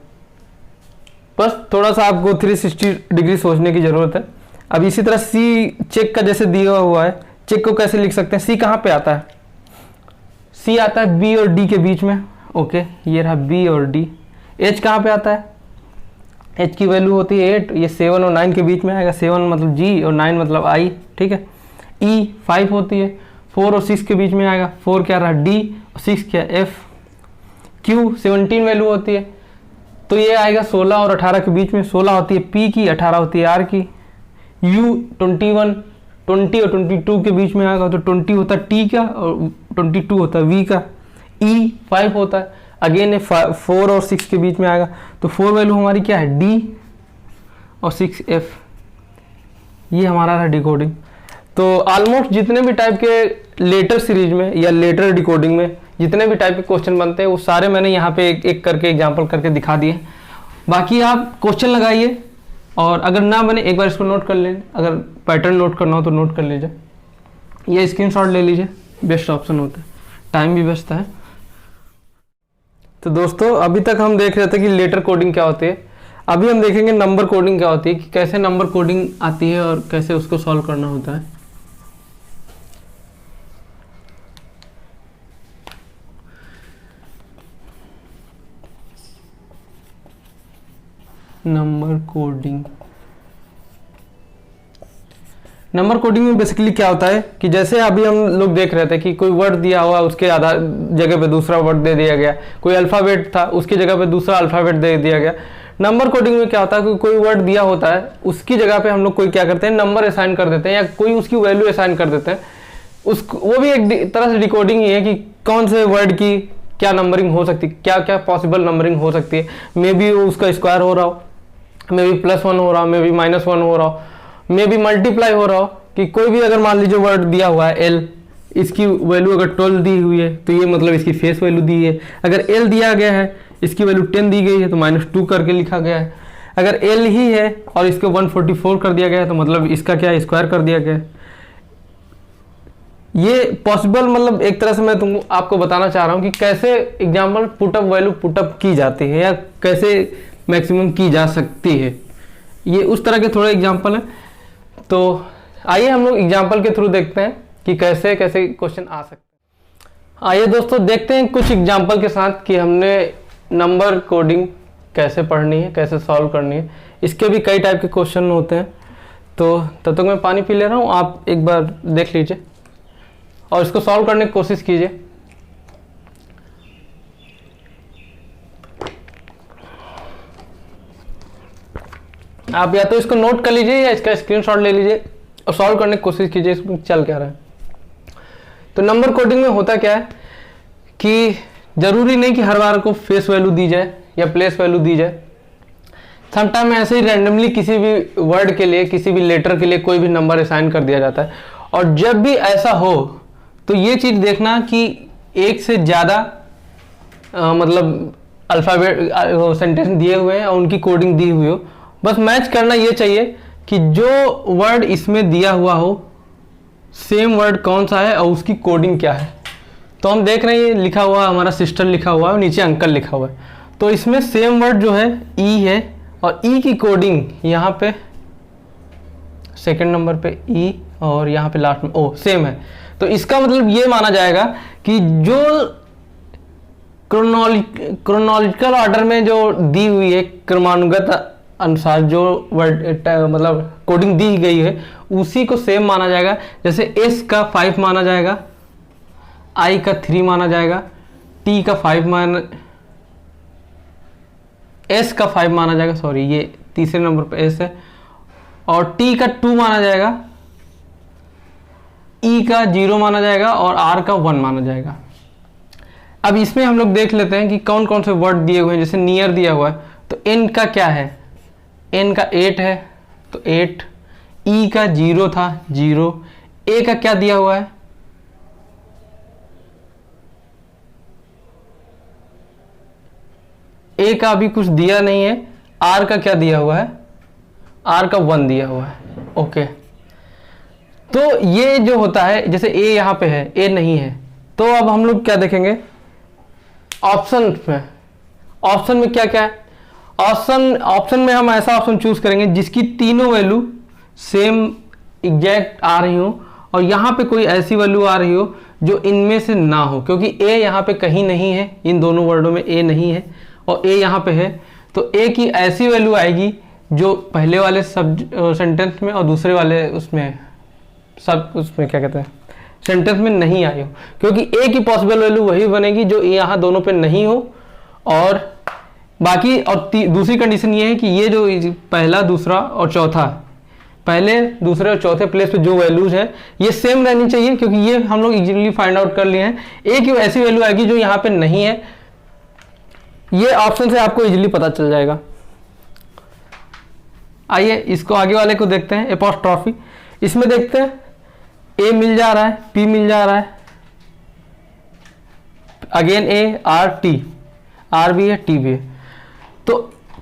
बस थोड़ा सा आपको 360 डिग्री सोचने की ज़रूरत है। अब इसी तरह सी चेक का जैसे दिया हुआ है, चेक को कैसे लिख सकते हैं, सी कहाँ पे आता है, सी आता है बी और डी के बीच में। ओके, ये रहा बी और डी। एच कहाँ पे आता है, एच की वैल्यू होती है 8, ये 7 और 9 के बीच में आएगा। 7 मतलब जी और 9 मतलब आई, ठीक है। ई 5 होती है, 4 और 6 के बीच में आएगा। 4 क्या रहा डी और 6 क्या एफ। क्यू 17 वैल्यू होती है, तो ये आएगा 16 और 18 के बीच में। 16 होती है पी की, 18 होती है आर की। यू 21, 20 और 22 के बीच में आएगा, तो 20 होता है टी का और 22 होता है वी का। ई 5 होता है, अगेन 4 और 6 के बीच में आएगा, तो 4 वैल्यू हमारी क्या है डी और 6 एफ। ये हमारा रहा डिकोडिंग। तो ऑलमोस्ट जितने भी टाइप के लेटर सीरीज में या लेटर डिकोडिंग में जितने भी टाइप के क्वेश्चन बनते हैं वो सारे मैंने यहाँ पे एक एक करके एग्जांपल करके दिखा दिए। बाकी आप क्वेश्चन लगाइए और अगर ना बने एक बार इसको नोट कर लें, अगर पैटर्न नोट करना हो तो नोट कर लीजिए, ये स्क्रीनशॉट ले लीजिए, बेस्ट ऑप्शन होता है, टाइम भी बचता है। तो दोस्तों अभी तक हम देख रहे थे कि लेटर कोडिंग क्या होती है, अभी हम देखेंगे नंबर कोडिंग क्या होती है, कि कैसे नंबर कोडिंग आती है और कैसे उसको सॉल्व करना होता है। नंबर कोडिंग, नंबर कोडिंग में बेसिकली क्या होता है कि जैसे अभी हम लोग देख रहे थे कि कोई वर्ड दिया हुआ उसके आधार जगह पे दूसरा वर्ड दे दिया गया, कोई अल्फ़ाबेट था उसकी जगह पे दूसरा अल्फ़ाबेट दे दिया गया। नंबर कोडिंग में क्या होता है कि कोई वर्ड दिया होता है उसकी जगह पे हम लोग कोई क्या करते हैं नंबर असाइन कर देते हैं या कोई उसकी वैल्यू असाइन कर देते हैं। वो भी एक तरह से डिकोडिंग ही है कि कौन से वर्ड की क्या नंबरिंग हो सकती है, क्या क्या पॉसिबल नंबरिंग हो सकती है। मे बी उसका स्क्वायर हो रहा हो, मे बी +1 हो रहा हो, मे बी -1 हो रहा हो, मे बी मल्टीप्लाई हो रहा हो, कि कोई भी अगर मान लीजिए वर्ड दिया हुआ है एल, इसकी वैल्यू अगर 12 दी हुई है तो ये मतलब इसकी फेस वैल्यू दी है। अगर एल दिया गया है इसकी वैल्यू 10 दी गई है तो -2 करके लिखा गया है। अगर एल ही है और इसको 144 कर दिया गया है तो मतलब इसका क्या स्क्वायर कर दिया गया है। ये पॉसिबल मतलब एक तरह से मैं तुमको आपको बताना चाह रहा हूँ कि कैसे एग्जाम्पल पुटअप वैल्यू पुटअप की जाती है या कैसे मैक्सिमम की जा सकती है। ये उस तरह के थोड़े एग्जाम्पल हैं। तो आइए हम लोग एग्जाम्पल के थ्रू देखते हैं कि कैसे कैसे क्वेश्चन आ सकते हैं। आइए दोस्तों देखते हैं कुछ एग्जाम्पल के साथ कि हमने नंबर कोडिंग कैसे पढ़नी है, कैसे सॉल्व करनी है। इसके भी कई टाइप के क्वेश्चन होते हैं। तो तब तक मैं पानी पी ले रहा हूँ, आप एक बार देख लीजिए और इसको सॉल्व करने की कोशिश कीजिए। आप या तो इसको नोट कर लीजिए या इसका स्क्रीनशॉट ले लीजिए और सॉल्व करने की कोशिश कीजिए इसमें चल क्या रहा है। तो नंबर कोडिंग में होता क्या है कि जरूरी नहीं कि हर बार को फेस वैल्यू दी जाए या प्लेस वैल्यू दी जाए। समटाइम ऐसे ही रैंडमली किसी भी वर्ड के लिए, किसी भी लेटर के लिए कोई भी नंबर असाइन कर दिया जाता है। और जब भी ऐसा हो तो ये चीज़ देखना कि एक से ज़्यादा मतलब अल्फ़ाबेट सेंटेंस दिए हुए हैं और उनकी कोडिंग दी हुई हो। बस मैच करना ये चाहिए कि जो वर्ड इसमें दिया हुआ हो सेम वर्ड कौन सा है और उसकी कोडिंग क्या है। तो हम देख रहे हैं लिखा हुआ हमारा सिस्टर लिखा हुआ है, नीचे अंकल लिखा हुआ है। तो इसमें सेम वर्ड जो है ई है और ई की कोडिंग यहाँ पे सेकंड नंबर पे ई और यहाँ पे लास्ट में ओ सेम है। तो इसका मतलब ये माना जाएगा कि जो क्रोनोलॉजिकल ऑर्डर में जो दी हुई है, क्रमानुगत अनुसार जो वर्ड मतलब कोडिंग दी गई है उसी को सेम माना जाएगा। जैसे एस का 5 माना जाएगा, आई का 3 माना जाएगा, टी का 5 एस का 5 माना जाएगा, सॉरी ये तीसरे नंबर पे एस है, और टी का 2 माना जाएगा, ई का 0 माना जाएगा और आर का 1 माना जाएगा। अब इसमें हम लोग देख लेते हैं कि कौन कौन से वर्ड दिए हुए हैं। जैसे नियर दिया हुआ है तो एन का क्या है, एन का 8 है तो 8, ई का 0 था 0, ए का क्या दिया हुआ है ए का अभी कुछ दिया नहीं है, आर का क्या दिया हुआ है, आर का 1 दिया हुआ है। ओके, तो ये जो होता है, जैसे ए यहाँ पे है, ए नहीं है, तो अब हम लोग क्या देखेंगे ऑप्शन में। ऑप्शन में क्या क्या है, ऑप्शन में हम ऐसा ऑप्शन चूज करेंगे जिसकी तीनों वैल्यू सेम एग्जैक्ट आ रही हो, और यहाँ पे कोई ऐसी वैल्यू आ रही हो जो इनमें से ना हो, क्योंकि ए यहाँ पे कहीं नहीं है, इन दोनों वर्डों में ए नहीं है और ए यहाँ पे है, तो ए की ऐसी वैल्यू आएगी जो पहले वाले सब सेंटेंस में और दूसरे वाले उसमें उसमें क्या कहते हैं सेंटेंस में नहीं आई हो, क्योंकि ए की पॉसिबल वैल्यू वही बनेगी जो यहाँ दोनों पे नहीं हो। और बाकी और दूसरी कंडीशन ये है कि ये जो पहला, दूसरा और चौथा, पहले, दूसरे और चौथे प्लेस पे जो वैल्यूज है ये सेम रहनी चाहिए, क्योंकि ये हम लोग इजीली फाइंड आउट कर लिए हैं। ए की ऐसी वैल्यू आएगी जो यहाँ पे नहीं है, ये ऑप्शन से आपको इजीली पता चल जाएगा। आइए इसको आगे वाले को देखते हैं, एपोस्ट्रॉफी। इसमें देखते हैं ए मिल जा रहा है, पी मिल जा रहा है, again A, R, T, R भी है, टी भी है, तो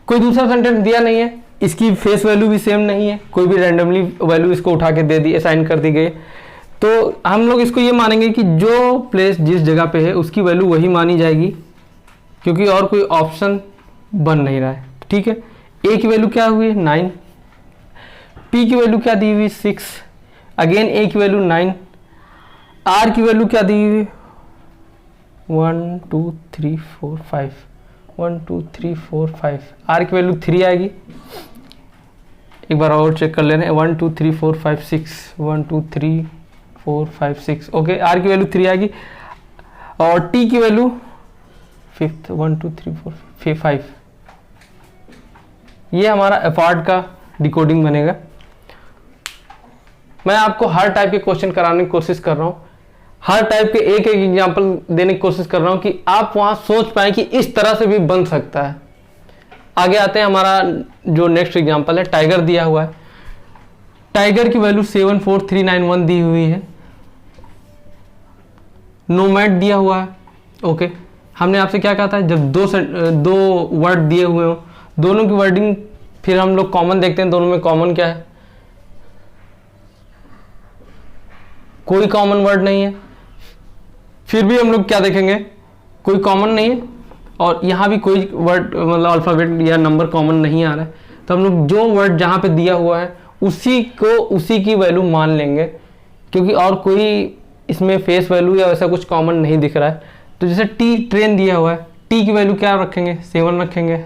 कोई दूसरा सेंटेंस दिया नहीं है, इसकी फेस वैल्यू भी सेम नहीं है, कोई भी रैंडमली वैल्यू इसको उठा के दे दी, असाइन कर दी गई, तो हम लोग इसको ये मानेंगे कि जो प्लेस जिस जगह पे है उसकी वैल्यू वही मानी जाएगी, क्योंकि और कोई ऑप्शन बन नहीं रहा है। ठीक है, ए की वैल्यू क्या हुई है 9, पी की वैल्यू क्या दी हुई 6, अगेन ए की वैल्यू 9, आर की वैल्यू क्या दी हुई 1 2 3 4 5, 1 2 3 4 5, आर की वैल्यू 3 आएगी। एक बार और चेक कर लेना है, 1 2 3 4 5 6, 1 2 3 4 5 6, ओके, आर की वैल्यू 3 आएगी, और टी की वैल्यू 5th 1 2 3 4 5। ये हमारा अपार्ट का डिकोडिंग बनेगा। मैं आपको हर टाइप के क्वेश्चन कराने की कोशिश कर रहा हूँ, हर टाइप के एक एक एग्जांपल देने की कोशिश कर रहा हूँ कि आप वहां सोच पाए कि इस तरह से भी बन सकता है। आगे आते हैं, हमारा जो नेक्स्ट एग्जांपल है, टाइगर दिया हुआ है। टाइगर की वैल्यू 74391 दी हुई है, नोमैड दिया हुआ है। ओके, हमने आपसे क्या कहा था, जब दो वर्ड दिए हुए हो, दोनों की वर्डिंग फिर हम लोग कॉमन देखते हैं, दोनों में कॉमन क्या है, कोई कॉमन वर्ड नहीं है, फिर भी हम लोग क्या देखेंगे, कोई कॉमन नहीं है, और यहाँ भी कोई वर्ड मतलब अल्फाबेट या नंबर कॉमन नहीं आ रहा है, तो हम लोग जो वर्ड जहाँ पे दिया हुआ है उसी की वैल्यू मान लेंगे, क्योंकि और कोई इसमें फेस वैल्यू या वैसा कुछ कॉमन नहीं दिख रहा है। तो जैसे टी, ट्रेन दिया हुआ है, टी की वैल्यू क्या रखेंगे 7 रखेंगे,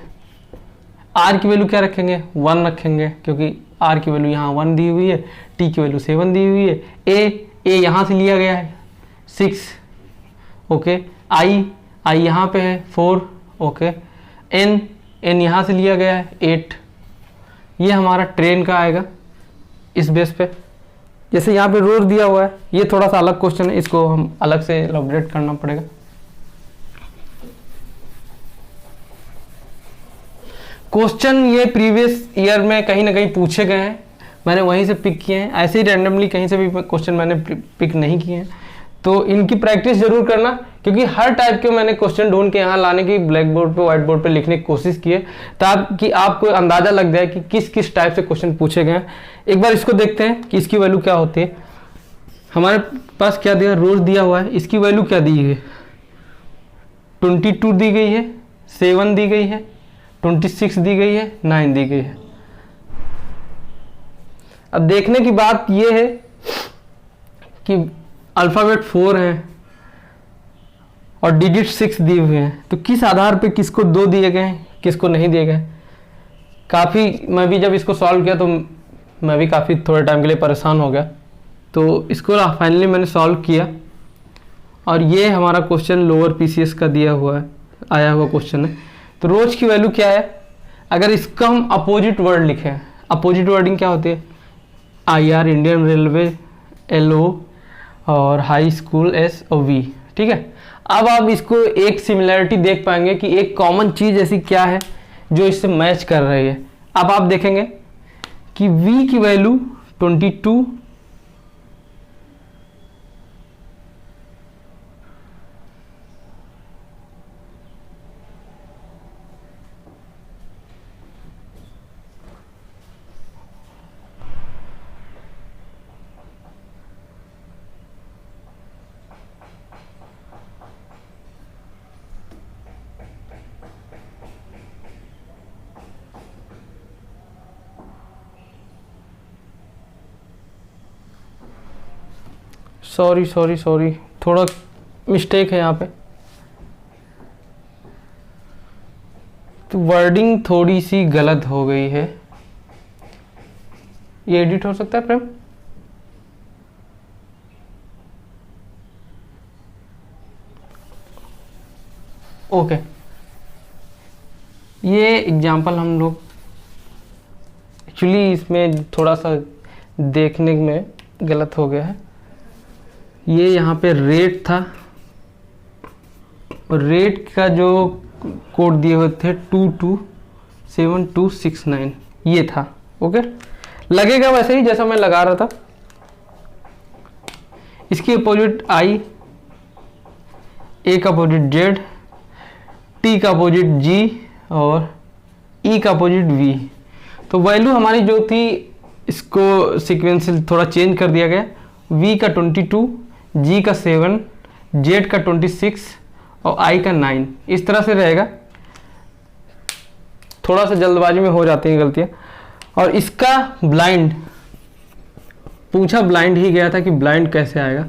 आर की वैल्यू क्या रखेंगे 1 रखेंगे, क्योंकि आर की वैल्यू यहाँ 1 दी हुई है, टी की वैल्यू 7 दी हुई है, ए यहाँ से लिया गया है 6, ओके, आई यहाँ पे है 4, ओके, एन यहाँ से लिया गया है 8। ये हमारा ट्रेन का आएगा इस बेस पे। जैसे यहाँ पे रोज दिया हुआ है, ये थोड़ा सा अलग क्वेश्चन है, इसको हम अलग से एलैबोरेट करना पड़ेगा। क्वेश्चन ये प्रीवियस ईयर में कहीं ना कहीं पूछे गए हैं, मैंने वहीं से पिक किए हैं, ऐसे ही रैंडमली कहीं से भी क्वेश्चन मैंने पिक नहीं किए हैं, तो इनकी प्रैक्टिस जरूर करना, क्योंकि हर टाइप के मैंने क्वेश्चन ढूंढ के यहाँ लाने की ब्लैक बोर्ड पे, व्हाइट बोर्ड पे लिखने की कोशिश की है, ताकि आपको अंदाजा लग जाए कि किस किस टाइप से क्वेश्चन पूछे गए हैं। एक बार इसको देखते हैं कि इसकी वैल्यू क्या होती है। हमारे पास क्या दिया, रोज दिया हुआ है, इसकी वैल्यू क्या दी है 22 दी गई है, 7 दी गई है, 26 दी गई है, 9 दी गई है। अब देखने की बात यह है कि अल्फाबेट 4 है और डिजिट 6 दिए हुए हैं, तो किस आधार पे किसको 2 दिए गए हैं, किसको नहीं दिए गए। काफ़ी मैं भी जब इसको सॉल्व किया तो मैं भी काफ़ी थोड़े टाइम के लिए परेशान हो गया, तो इसको फाइनली मैंने सॉल्व किया, और ये हमारा क्वेश्चन लोअर पीसीएस का दिया हुआ है, आया हुआ क्वेश्चन है। तो रोज की वैल्यू क्या है, अगर इसका हम अपोजिट वर्ड लिखें, अपोजिट वर्डिंग क्या होती है, IR इंडियन रेलवे, LO और हाई स्कूल SOV, ठीक है। अब आप इसको एक सिमिलरिटी देख पाएंगे कि एक कॉमन चीज ऐसी क्या है जो इससे मैच कर रही है। अब आप देखेंगे कि V की वैल्यू 22, सॉरी थोड़ा मिस्टेक है यहाँ पे, तो वर्डिंग थोड़ी सी गलत हो गई है। ये एडिट हो सकता है प्रेम? ओके, ये एग्जाम्पल हम लोग एक्चुअली इसमें थोड़ा सा देखने में गलत हो गया है। ये यहाँ पे रेट था और रेट का जो कोड दिए हुए थे 227269 ये था। ओके, लगेगा वैसे ही जैसा मैं लगा रहा था। इसकी अपोजिट आई, ए का अपोजिट जेड, टी का अपोजिट जी और ई का अपोजिट वी। तो वैल्यू हमारी जो थी इसको सीक्वेंशियल थोड़ा चेंज कर दिया गया। वी का 22, जी का 7, जेड का 26 और आई का 9, इस तरह से रहेगा। थोड़ा सा जल्दबाजी में हो जाती हैं गलतियाँ। और इसका ब्लाइंड पूछा, ब्लाइंड ही गया था कि ब्लाइंड कैसे आएगा।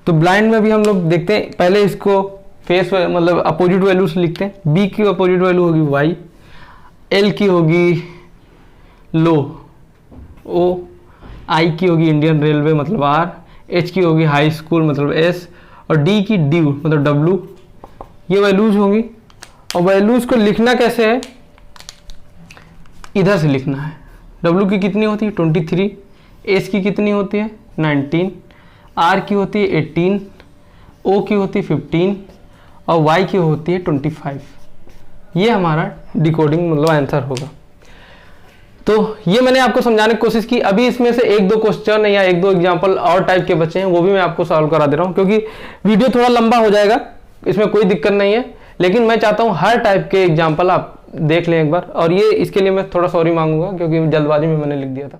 तो ब्लाइंड में भी हम लोग देखते हैं, पहले इसको फेस मतलब अपोजिट वैल्यूज लिखते हैं। बी की अपोजिट वैल्यू होगी वाई, एल की होगी लो ओ, आई की होगी इंडियन रेलवे मतलब आर, एच की होगी हाई स्कूल मतलब एस और डी की ड्यू मतलब डब्लू। ये वैल्यूज होंगी। और वैल्यूज को लिखना कैसे है, इधर से लिखना है। डब्लू की कितनी होती है 23, एस की कितनी होती है 19, आर की होती है 18, ओ की होती है 15 और वाई की होती है 25। ये हमारा डिकोडिंग मतलब आंसर होगा। तो ये मैंने आपको समझाने की कोशिश की। अभी इसमें से एक दो क्वेश्चन या एक दो एग्जांपल और टाइप के बचे हैं, वो भी मैं आपको सॉल्व करा दे रहा हूँ, क्योंकि वीडियो थोड़ा लंबा हो जाएगा, इसमें कोई दिक्कत नहीं है। लेकिन मैं चाहता हूँ हर टाइप के एग्जाम्पल आप देख लें एक बार। और ये इसके लिए मैं थोड़ा सॉरी मांगूंगा क्योंकि जल्दबाजी में मैंने लिख दिया था।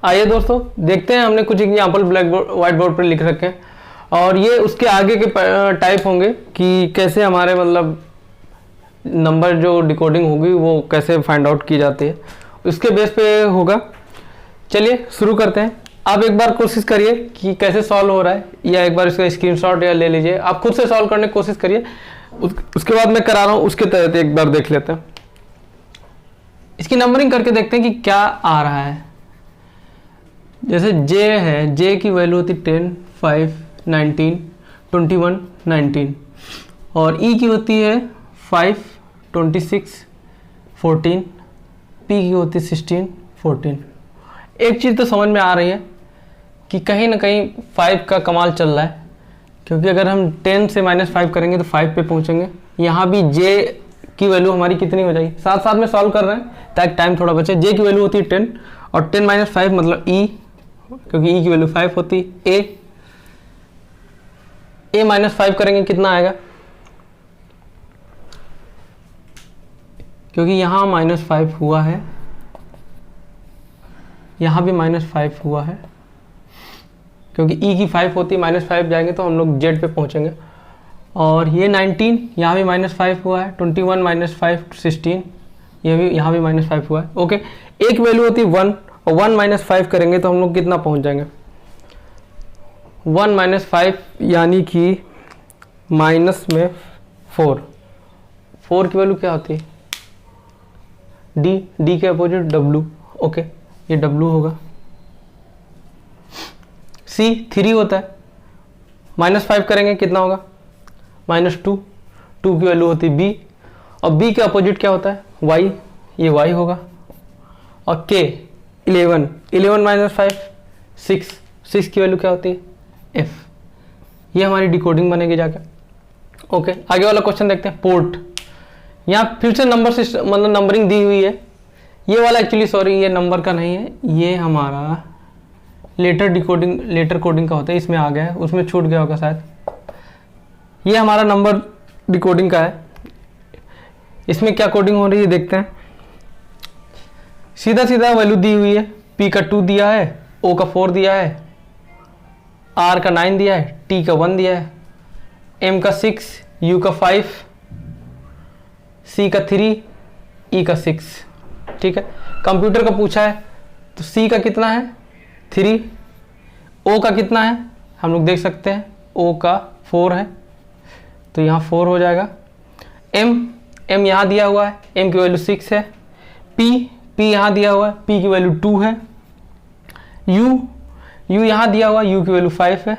आइए दोस्तों देखते हैं, हमने कुछ example black board white board पर लिख रखे हैं और ये उसके आगे के टाइप होंगे कि कैसे हमारे मतलब नंबर जो डिकोडिंग होगी वो कैसे फाइंड आउट की जाती है, उसके बेस पे होगा। चलिए शुरू करते हैं। आप एक बार कोशिश करिए कि कैसे सॉल्व हो रहा है, या एक बार इसका स्क्रीनशॉट या ले लीजिए, आप खुद से सॉल्व करने की कोशिश करिए। उसके बाद मैं करा रहा हूँ, उसके तहत एक बार देख लेते हैं। इसकी नंबरिंग करके देखते हैं कि क्या आ रहा है। जैसे जे है, जे की वैल्यू होती 10, 5, 19, 21, 19 और ई की होती है 5, 26, 14, पी की होती है 16, 14। एक चीज़ तो समझ में आ रही है कि कहीं ना कहीं 5 का कमाल चल रहा है, क्योंकि अगर हम 10 से -5 करेंगे तो 5 पे पहुंचेंगे। यहाँ भी जे की वैल्यू हमारी कितनी हो जाएगी, साथ साथ में सॉल्व कर रहे हैं ताकि टाइम थोड़ा बचे। जे की वैल्यू होती है 10 और 10 - 5 मतलब ई, क्योंकि ई की वैल्यू 5 होती है। ए -5 करेंगे कितना आएगा, क्योंकि यहाँ -5 हुआ है, यहाँ भी -5 हुआ है, क्योंकि ई की 5 होती है, -5 जाएंगे तो हम लोग जेड पे पहुँचेंगे। और ये 19 यहाँ भी -5 हुआ है, 21 - 5 16, ये भी यहाँ भी -5 हुआ है। ओके, एक वैल्यू होती है 1 और 1 - 5 करेंगे तो हम लोग कितना पहुँच जाएंगे, 1 - 5 यानी कि माइनस में 4 की वैल्यू क्या होती है डी के अपोजिट डब्लू। ओके, ये डब्लू होगा। सी 3 होता है, -5 करेंगे कितना होगा -2 की वैल्यू होती है बी और बी के अपोजिट क्या होता है वाई, ये वाई होगा। और के 11 - 5 6 की वैल्यू क्या होती है एफ। ये हमारी डिकोडिंग बनेगी जाके। ओके, आगे वाला क्वेश्चन देखते हैं। पोर्ट, यहाँ फिर से नंबर सिस्टम मतलब नंबरिंग दी हुई है। ये वाला एक्चुअली सॉरी ये नंबर का नहीं है, ये हमारा लेटर कोडिंग का होता है, इसमें आ गया है, उसमें छूट गया होगा शायद। ये हमारा नंबर डिकोडिंग का है। इसमें क्या कोडिंग हो रही है देखते हैं। सीधा सीधा वैल्यू दी हुई है, पी का 2 दिया है, ओ का 4 दिया है, आर का 9 दिया है, टी का 1 दिया है, एम का 6, यू का 5, सी का 3, ई का 6। ठीक है, कंप्यूटर का पूछा है तो सी का कितना है 3, ओ का कितना है हम लोग देख सकते हैं, ओ का 4 है तो यहाँ 4 हो जाएगा। एम यहाँ दिया हुआ है, एम की वैल्यू 6 है। पी यहाँ दिया हुआ है, पी की वैल्यू 2 है। यू यहाँ दिया हुआ है, यू की वैल्यू 5 है।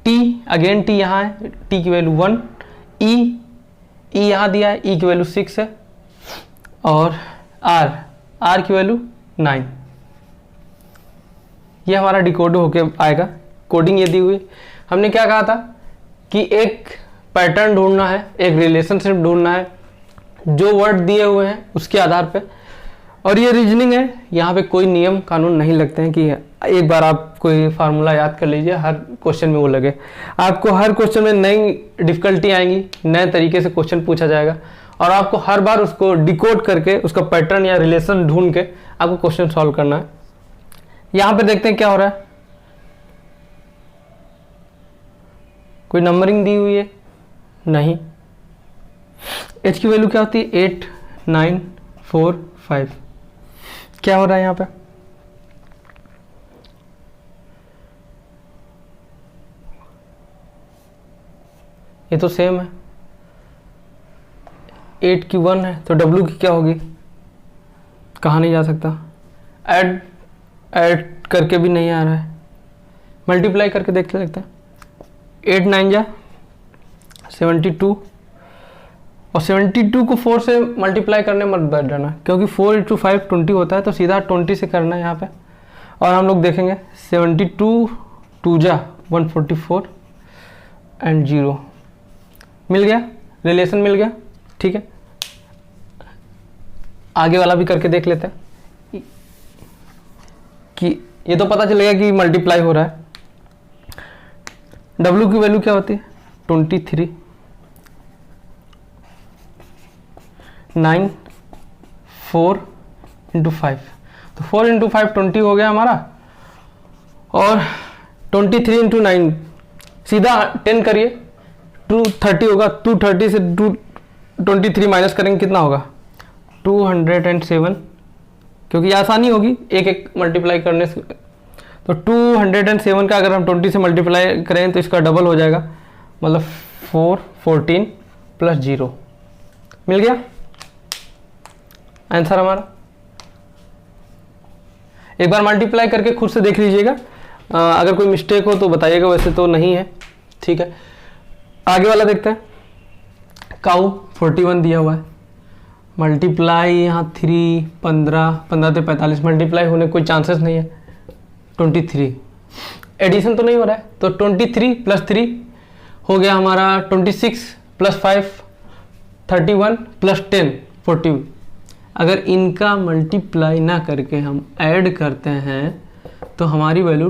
टी अगेन टी यहाँ है, टी की वैल्यू 1। ई यहाँ दिया है, ई की वैल्यू 6 है। और आर की वैल्यू 9। ये हमारा डिकोड होके आएगा। कोडिंग ये दी हुई। हमने क्या कहा था कि एक पैटर्न ढूंढना है, एक रिलेशनशिप ढूंढना है जो वर्ड दिए हुए हैं उसके आधार पे। और ये रीजनिंग है, यहाँ पे कोई नियम कानून नहीं लगते हैं कि एक बार आप कोई फार्मूला याद कर लीजिए हर क्वेश्चन में वो लगे। आपको हर क्वेश्चन में नई डिफिकल्टी आएंगी, नए तरीके से क्वेश्चन पूछा जाएगा और आपको हर बार उसको डिकोड करके उसका पैटर्न या रिलेशन ढूंढ के आपको क्वेश्चन सॉल्व करना है। यहाँ पे देखते हैं क्या हो रहा है। कोई नंबरिंग दी हुई है नहीं। एच की वैल्यू क्या होती है 8, 9, 4, 5। क्या हो रहा है यहाँ पे, ये तो सेम है। 8 की 1 है तो W की क्या होगी, कहाँ नहीं जा सकता। ऐड करके भी नहीं आ रहा है, मल्टीप्लाई करके देखते हैं। 8 9 जा 72 और 72 को 4 से मल्टीप्लाई करने मत बैठ जाना क्योंकि 4 × 5 20 होता है तो सीधा 20 से करना है यहाँ पे। और हम लोग देखेंगे 72 2 जा 144 एंड 0 मिल गया, रिलेशन मिल गया। ठीक है, आगे वाला भी करके देख लेते हैं कि ये तो पता चलेगा कि मल्टीप्लाई हो रहा है। W की वैल्यू क्या होती है 23, 9, 4 × 5 तो 4 × 5 20 हो गया हमारा। और 23 × 9 सीधा 10 करिए 230 होगा। 230 से 23 माइनस करेंगे कितना होगा 207, क्योंकि आसानी होगी एक एक मल्टीप्लाई करने से। तो 207 का अगर हम 20 से मल्टीप्लाई करें तो इसका डबल हो जाएगा, मतलब 414 + 0 मिल गया आंसर हमारा। एक बार मल्टीप्लाई करके खुद से देख लीजिएगा, अगर कोई मिस्टेक हो तो बताइएगा, वैसे तो नहीं है। ठीक है, आगे वाला देखते हैं। काऊ 41 दिया हुआ है, मल्टीप्लाई यहाँ 3 15 15 से 45 मल्टीप्लाई होने कोई चांसेस नहीं है। 23 एडिशन तो नहीं हो रहा है तो 23 + 3 हो गया हमारा 26 + 5 31 + 10 40। अगर इनका मल्टीप्लाई ना करके हम ऐड करते हैं तो हमारी वैल्यू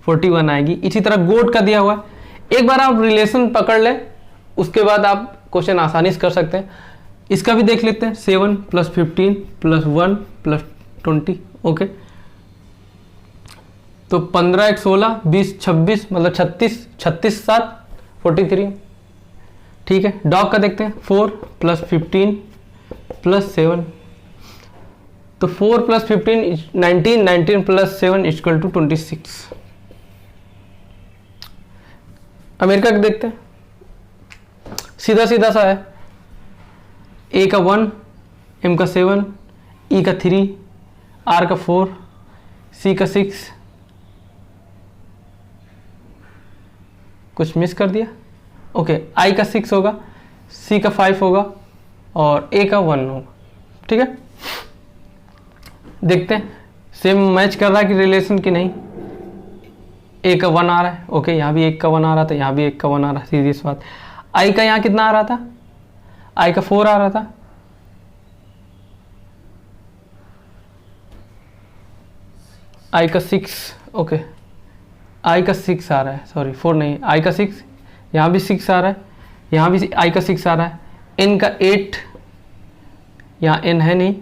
41 आएगी। इसी तरह गोट का दिया हुआ है, एक बार आप रिलेशन पकड़ लें उसके बाद आप क्वेश्चन आसानी से कर सकते हैं। इसका भी देख लेते हैं 7 + 15 + 1 + 20। ओके, तो 15 1 16 20 26 मतलब 36 36 7 43। ठीक है, डॉग का देखते हैं 4 + 15 + 7 तो 4 + 15 19 19 + 7 = 26। अमेरिका का देखते हैं, सीधा सीधा सा है। ए का 1, एम का 7, ई का 3, आर का 4, सी का 6। कुछ मिस कर दिया। ओके, आई का 6 होगा, सी का 5 होगा और ए का 1 होगा। ठीक है, देखते हैं सेम मैच कर रहा है कि रिलेशन की नहीं। ए का 1 आ रहा है, ओके, यहाँ भी एक का 1 आ रहा था, यहाँ भी एक का 1 आ रहा है, सीधी सी बात। आई का यहाँ कितना आ रहा था, आई का 4 आ रहा था, आई का 6, ओके, आई का 6 आ रहा है, सॉरी 4 नहीं, आई का 6, यहाँ भी 6 आ रहा है, यहाँ भी आई का 6 आ रहा है। एन का 8, यहाँ एन है नहीं,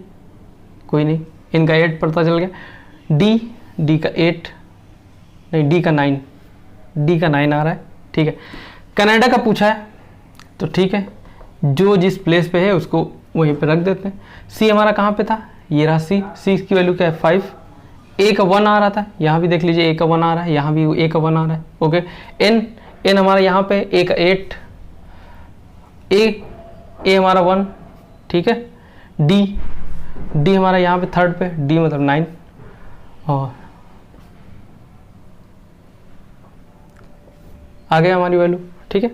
कोई नहीं, एन का 8 पता चल गया। डी का 8 नहीं, डी का 9 आ रहा है। ठीक है, कनाडा का पूछा है तो ठीक है, जो जिस प्लेस पे है उसको वहीं पे रख देते हैं। सी हमारा कहाँ पे था, ये रहा सी की वैल्यू क्या है 5, ए का 1 आ रहा था, यहाँ भी देख लीजिए ए का 1 आ रहा है, यहाँ भी ए का 1 आ रहा है। ओके, एन हमारा यहाँ पे ए का 8, ए हमारा 1, ठीक है। डी हमारा यहाँ पे थर्ड पे, डी मतलब 9, और आ गया हमारी वैल्यू, ठीक है।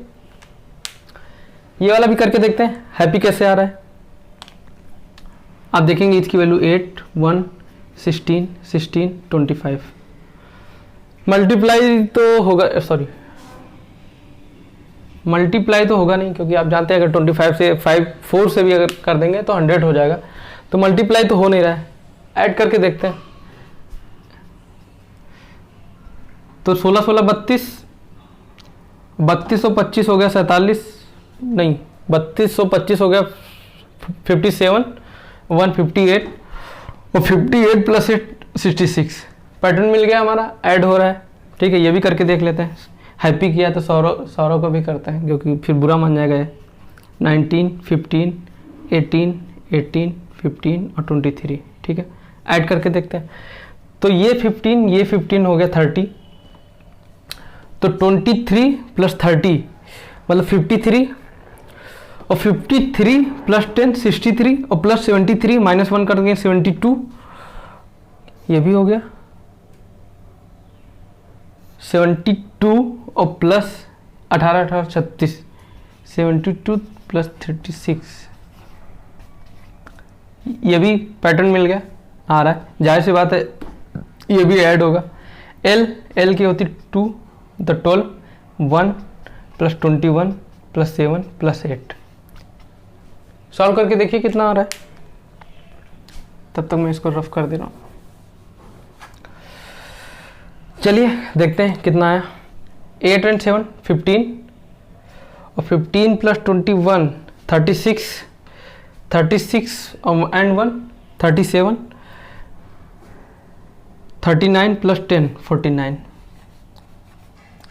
ये वाला भी करके देखते हैं हैप्पी कैसे आ रहा है। आप देखेंगे इसकी वैल्यू 8, 1, 16, 16, 25। मल्टीप्लाई तो होगा, सॉरी मल्टीप्लाई तो होगा नहीं, क्योंकि आप जानते हैं अगर 25 से 4 से भी अगर कर देंगे तो 100 हो जाएगा, तो मल्टीप्लाई तो हो नहीं रहा है। ऐड करके देखते हैं। तो 16 16 32, 3225 हो गया 47, नहीं 3225 हो गया 57, 158, और 58 प्लस 8 66। पैटर्न मिल गया हमारा, ऐड हो रहा है, ठीक है। ये भी करके देख लेते हैं। हैप्पी किया तो सौरव को भी करते हैं, क्योंकि फिर बुरा मान जाएगा ये। 19, 15, 18, 18, 15 और 23, ठीक है। ऐड करके देखते हैं। तो ये 15 हो गया 30, तो 23 प्लस 30 मतलब 53, और 53 प्लस 10 63, और प्लस 73 माइनस 1 कर देंगे 72, ये भी हो गया 72, और प्लस 18 18 36, 72 प्लस 36, ये भी पैटर्न मिल गया, आ रहा है। जाहिर सी बात है ये भी ऐड होगा। एल की होती 2, तो 12, 1 प्लस 21 प्लस 7 प्लस 8। सॉल्व करके देखिए कितना आ रहा है, तब तक मैं इसको रफ कर दे रहा हूँ। चलिए देखते हैं कितना आया। 8 and 7 15, और 15 प्लस 21 36, 36 and 1 37, 39 प्लस 10 49।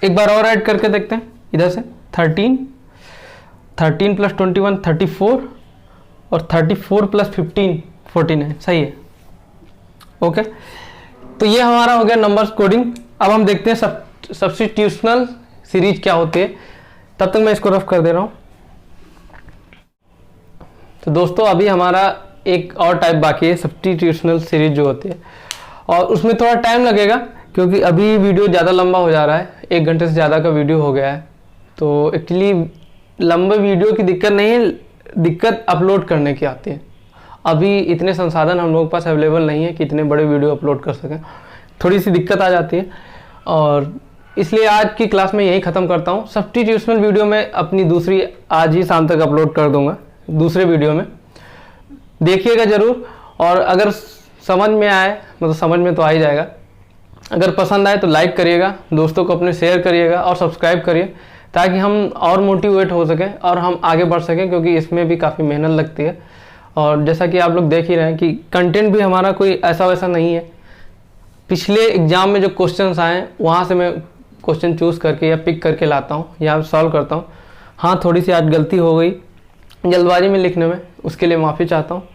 एक बार और ऐड करके देखते हैं इधर से। 13 प्लस 21 34, और 34 प्लस 15 49, सही है। ओके, तो ये हमारा हो गया नंबर्स कोडिंग। अब हम देखते हैं सब्स्टिट्यूशनल सीरीज क्या होती है। तब तक मैं इसको रफ कर दे रहा हूँ। तो दोस्तों अभी हमारा एक और टाइप बाकी है, सब्स्टिट्यूशनल सीरीज जो होती है, और उसमें थोड़ा टाइम लगेगा, क्योंकि अभी वीडियो ज़्यादा लंबा हो जा रहा है, 1 घंटे से ज़्यादा का वीडियो हो गया है। तो एक्चुअली लंबे वीडियो की दिक्कत नहीं है, दिक्कत अपलोड करने की आती है। अभी इतने संसाधन हम लोगों के पास अवेलेबल नहीं है कि इतने बड़े वीडियो अपलोड कर सकें, थोड़ी सी दिक्कत आ जाती है, और इसलिए आज की क्लास में यही ख़त्म करता हूँ। सब्स्टिट्यूशनल वीडियो में अपनी दूसरी आज ही शाम तक अपलोड कर दूंगा, दूसरे वीडियो में देखिएगा ज़रूर। और अगर समझ में आए, मतलब समझ में तो आ ही जाएगा, अगर पसंद आए तो लाइक करिएगा, दोस्तों को अपने शेयर करिएगा, और सब्सक्राइब करिए, ताकि हम और मोटिवेट हो सकें और हम आगे बढ़ सकें, क्योंकि इसमें भी काफ़ी मेहनत लगती है। और जैसा कि आप लोग देख ही रहे हैं कि कंटेंट भी हमारा कोई ऐसा वैसा नहीं है। पिछले एग्जाम में जो क्वेश्चंस आए वहाँ से मैं क्वेश्चन चूज़ करके या पिक करके लाता हूँ या सॉल्व करता हूँ। हाँ, थोड़ी सी आज गलती हो गई जल्दबाजी में लिखने में, उसके लिए माफ़ी चाहता हूँ।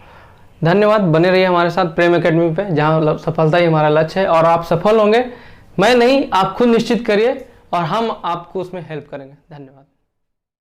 धन्यवाद। बने रहिए हमारे साथ प्रेम एकेडमी पे, जहाँ सफलता ही हमारा लक्ष्य है, और आप सफल होंगे। मैं नहीं, आप खुद निश्चित करिए, और हम आपको उसमें हेल्प करेंगे। धन्यवाद।